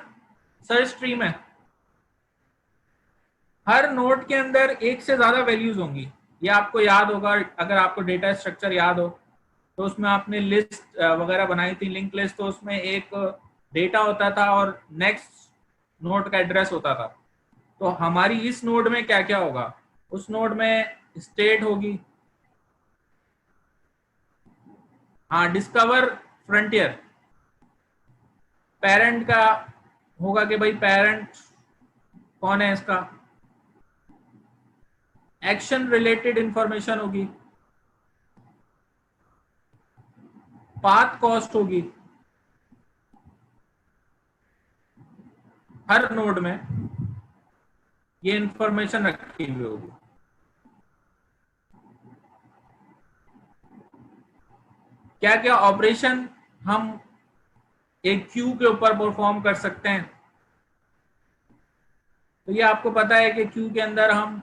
सर्च ट्री में, हर नोड के अंदर एक से ज्यादा वैल्यूज होंगी। ये आपको याद होगा, अगर आपको डेटा स्ट्रक्चर याद हो तो उसमें आपने लिस्ट वगैरह बनाई थी, लिंक लिस्ट, तो उसमें एक डेटा होता था और नेक्स्ट नोड का एड्रेस होता था। तो हमारी इस नोड में क्या क्या होगा, उस नोड में स्टेट होगी, हाँ डिस्कवर फ्रंटियर, पेरेंट का होगा कि भाई पेरेंट कौन है इसका, एक्शन रिलेटेड इंफॉर्मेशन होगी, पाथ कॉस्ट होगी, हर नोड में ये इंफॉर्मेशन रखी हुई होगी। क्या क्या ऑपरेशन हम एक क्यू के ऊपर परफॉर्म कर सकते हैं, तो ये आपको पता है कि क्यू के अंदर हम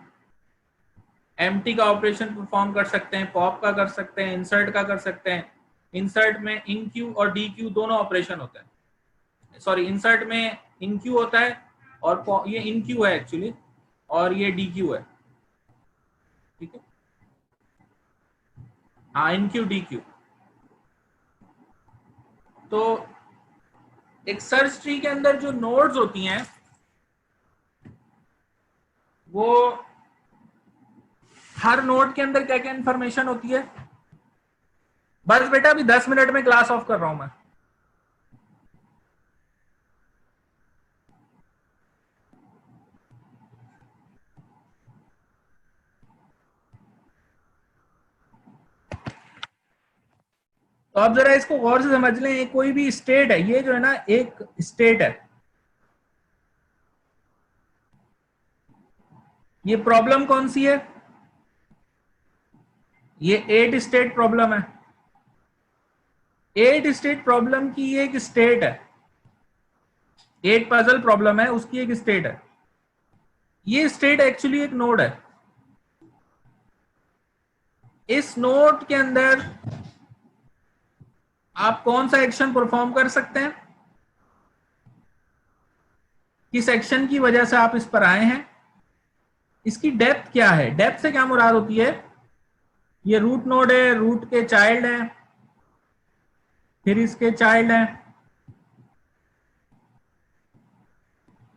एम्प्टी का ऑपरेशन परफॉर्म कर सकते हैं, पॉप का कर सकते हैं, इंसर्ट का कर सकते हैं। इंसर्ट में इन क्यू और डी क्यू दोनों ऑपरेशन होते हैं। सॉरी, इंसर्ट में इन क्यू होता है और ये इन क्यू है एक्चुअली, और ये डी क्यू है। ठीक है, हाँ इन क्यू डी क्यू। तो एक सर्च ट्री के अंदर जो नोड्स होती हैं वो हर नोड के अंदर क्या क्या इंफॉर्मेशन होती है। बस बेटा अभी 10 मिनट में क्लास ऑफ कर रहा हूं मैं। तो आप जरा इसको गौर से समझ लें, कोई भी स्टेट है, ये जो है ना एक स्टेट है, ये प्रॉब्लम कौन सी है, ये 8 स्टेट प्रॉब्लम है। 8 स्टेट प्रॉब्लम की एक स्टेट है, 8 पजल प्रॉब्लम है उसकी एक स्टेट है। ये स्टेट एक्चुअली एक नोड है। इस नोड के अंदर आप कौन सा एक्शन परफॉर्म कर सकते हैं, किस एक्शन की वजह से आप इस पर आए हैं, इसकी डेप्थ क्या है। डेप्थ से क्या मुराद होती है, ये रूट नोड है, रूट के चाइल्ड है, फिर इसके चाइल्ड है,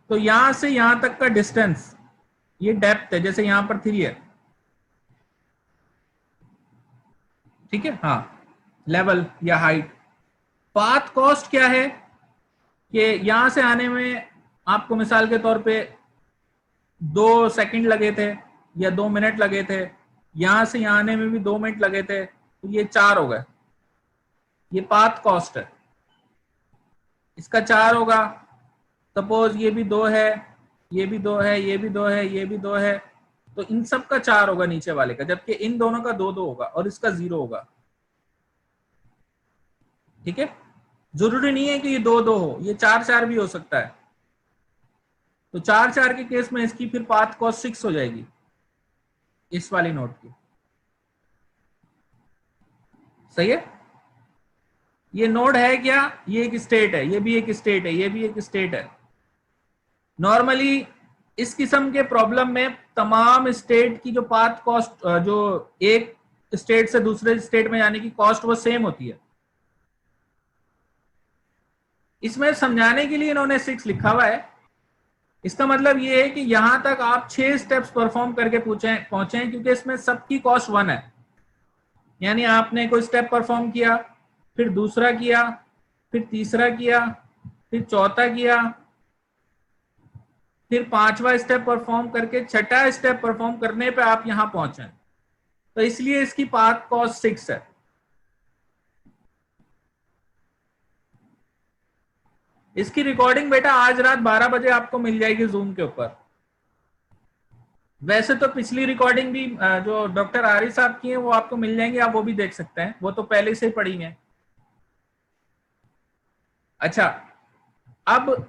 तो यहां से यहां तक का डिस्टेंस ये डेप्थ है। जैसे यहां पर 3 है, ठीक है, हाँ लेवल या हाइट। पाथ कॉस्ट क्या है कि यहां से आने में आपको मिसाल के तौर पे 2 सेकंड लगे थे या 2 मिनट लगे थे, यहां से यहां आने में भी 2 मिनट लगे थे, तो ये 4 हो गए। ये पाथ कॉस्ट है, इसका 4 होगा। सपोज ये भी 2 है, ये भी 2 है, ये भी 2 है, ये भी 2 है, तो इन सब का 4 होगा नीचे वाले का, जबकि इन दोनों का 2-2 होगा और इसका 0 होगा। ठीक है, जरूरी नहीं है कि ये 2-2 हो, ये 4-4 भी हो सकता है। तो 4-4 के केस में इसकी फिर पाथ कॉस्ट 6 हो जाएगी इस वाली नोड की। सही है, ये नोड है क्या, ये एक स्टेट है, ये भी एक स्टेट है, ये भी एक स्टेट है। नॉर्मली इस किस्म के प्रॉब्लम में तमाम स्टेट की जो पाथ कॉस्ट, जो एक स्टेट से दूसरे स्टेट में जाने की कॉस्ट, वो सेम होती है। इसमें समझाने के लिए इन्होंने 6 लिखा हुआ है। इसका मतलब ये है कि यहां तक आप 6 स्टेप्स परफॉर्म करके पहुंचे, क्योंकि इसमें सबकी कॉस्ट 1 है। यानी आपने कोई स्टेप परफॉर्म किया, फिर दूसरा किया, फिर तीसरा किया, फिर चौथा किया, फिर 5वां स्टेप परफॉर्म करके 6ठा स्टेप परफॉर्म करने पे आप यहां पहुंचे, तो इसलिए इसकी पाथ कॉस्ट 6 है। इसकी रिकॉर्डिंग बेटा आज रात 12 बजे आपको मिल जाएगी जूम के ऊपर। वैसे तो पिछली रिकॉर्डिंग भी जो डॉक्टर आरिफ साहब की है वो आपको मिल जाएंगी, आप वो भी देख सकते हैं, वो तो पहले से ही पढ़ी है। अच्छा, अब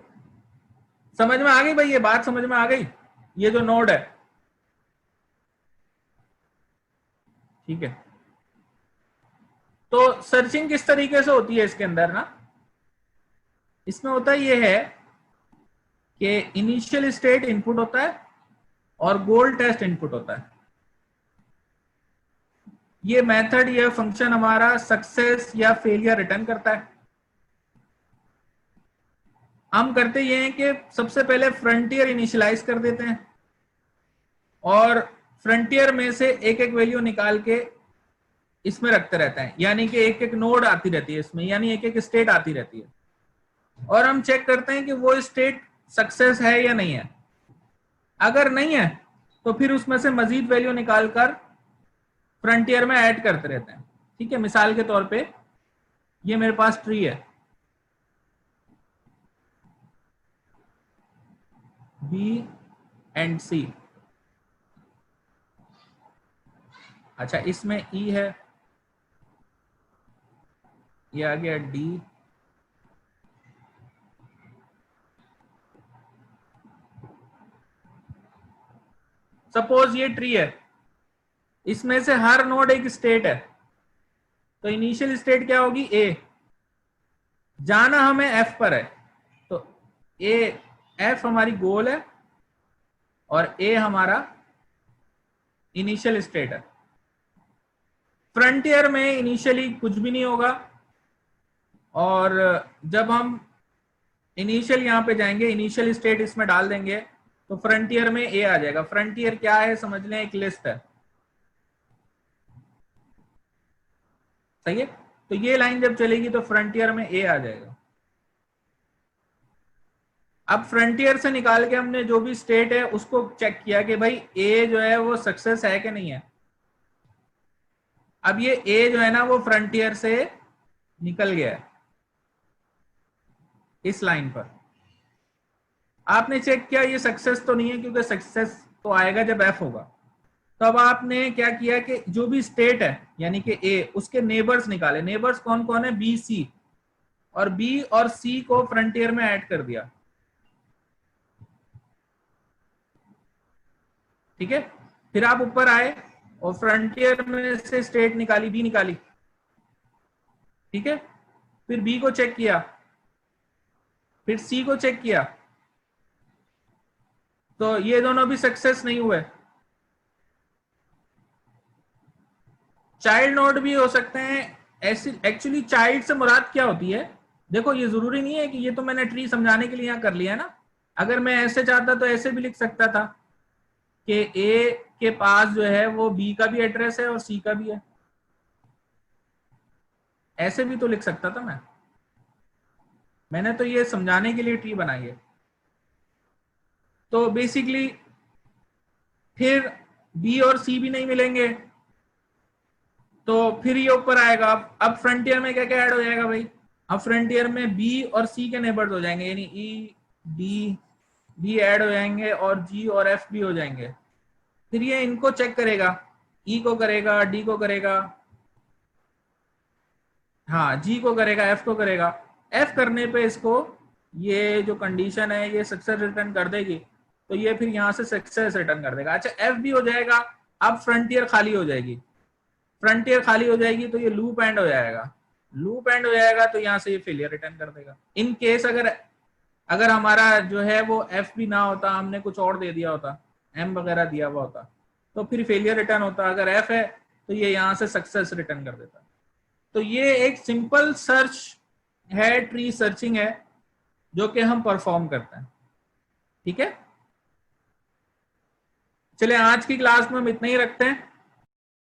समझ में आ गई भाई, ये बात समझ में आ गई, ये जो नोड है। ठीक है, तो सर्चिंग किस तरीके से होती है इसके अंदर ना, इसमें होता ये है कि इनिशियल स्टेट इनपुट होता है और गोल टेस्ट इनपुट होता है। ये मेथड, ये फंक्शन हमारा सक्सेस या फेलियर रिटर्न करता है। हम करते ये हैं कि सबसे पहले फ्रंटियर इनिशियलाइज कर देते हैं और फ्रंटियर में से एक एक वैल्यू निकाल के इसमें रखते रहते हैं, यानी कि एक एक नोड आती रहती है इसमें, यानी एक एक स्टेट आती रहती है, और हम चेक करते हैं कि वो स्टेट सक्सेस है या नहीं है। अगर नहीं है तो फिर उसमें से मजीद वैल्यू निकालकर फ्रंटियर में ऐड करते रहते हैं। ठीक है, मिसाल के तौर पे ये मेरे पास ट्री है बी एंड सी। अच्छा, इसमें ई है, ये आ गया डी, सपोज ये ट्री है, इसमें से हर नोड एक स्टेट है, तो इनिशियल स्टेट क्या होगी, ए। जाना हमें एफ पर है, तो ए, एफ हमारी गोल है और ए हमारा इनिशियल स्टेट है। फ्रंटियर में इनिशियली कुछ भी नहीं होगा, और जब हम इनिशियल यहां पे जाएंगे, इनिशियल स्टेट इसमें डाल देंगे, तो फ्रंटियर में ए आ जाएगा। फ्रंटियर क्या है समझ लें, एक लिस्ट है। सही है, तो ये लाइन जब चलेगी तो फ्रंटियर में ए आ जाएगा। अब फ्रंटियर से निकाल के हमने जो भी स्टेट है उसको चेक किया कि भाई ए जो है वो सक्सेस है कि नहीं है। अब ये ए जो है ना वो फ्रंटियर से निकल गया है इस लाइन पर। आपने चेक किया ये सक्सेस तो नहीं है, क्योंकि सक्सेस तो आएगा जब एफ होगा। तो अब आपने क्या किया कि जो भी स्टेट है यानी कि ए, उसके नेबर्स निकाले। नेबर्स कौन कौन है, बी सी, और बी और सी को फ्रंटियर में ऐड कर दिया। ठीक है, फिर आप ऊपर आए और फ्रंटियर में से स्टेट निकाली, बी निकाली। ठीक है, फिर बी को चेक किया, फिर सी को चेक किया, तो ये दोनों भी सक्सेस नहीं हुए। चाइल्ड नोड भी हो सकते हैं ऐसी। एक्चुअली चाइल्ड से मुराद क्या होती है, देखो ये जरूरी नहीं है कि, ये तो मैंने ट्री समझाने के लिए यहां कर लिया ना। अगर मैं ऐसे चाहता तो ऐसे भी लिख सकता था कि ए के पास जो है वो बी का भी एड्रेस है और सी का भी है, ऐसे भी तो लिख सकता था मैं। मैंने तो ये समझाने के लिए ट्री बनाई है। तो बेसिकली फिर बी और सी भी नहीं मिलेंगे, तो फिर ये ऊपर आएगा। अब फ्रंटियर में क्या क्या ऐड हो जाएगा भाई, अब फ्रंटियर में बी और सी के नेबर्स हो जाएंगे, यानी ई डी भी ऐड हो जाएंगे और जी और एफ भी हो जाएंगे। फिर ये इनको चेक करेगा, ई को करेगा, डी को करेगा, हाँ जी को करेगा, एफ को करेगा। एफ करने पे इसको ये जो कंडीशन है ये सक्सेस रिटर्न कर देगी, तो ये फिर यहां से सक्सेस रिटर्न कर देगा। अच्छा एफ भी हो जाएगा, अब फ्रंटियर खाली हो जाएगी, फ्रंटियर खाली हो जाएगी तो ये लूप एंड हो जाएगा, लूप एंड हो जाएगा तो यहां से ये फेलियर रिटर्न कर देगा। इन केस अगर अगर हमारा जो है वो एफ भी ना होता, हमने कुछ और दे दिया होता, एम वगैरह दिया हुआ होता, तो फिर फेलियर रिटर्न होता। अगर एफ है तो ये यहां से सक्सेस रिटर्न कर देता। तो ये एक सिंपल सर्च है, ट्री सर्चिंग है जो कि हम परफॉर्म करते हैं। ठीक है, चले आज की क्लास में हम इतना ही रखते हैं।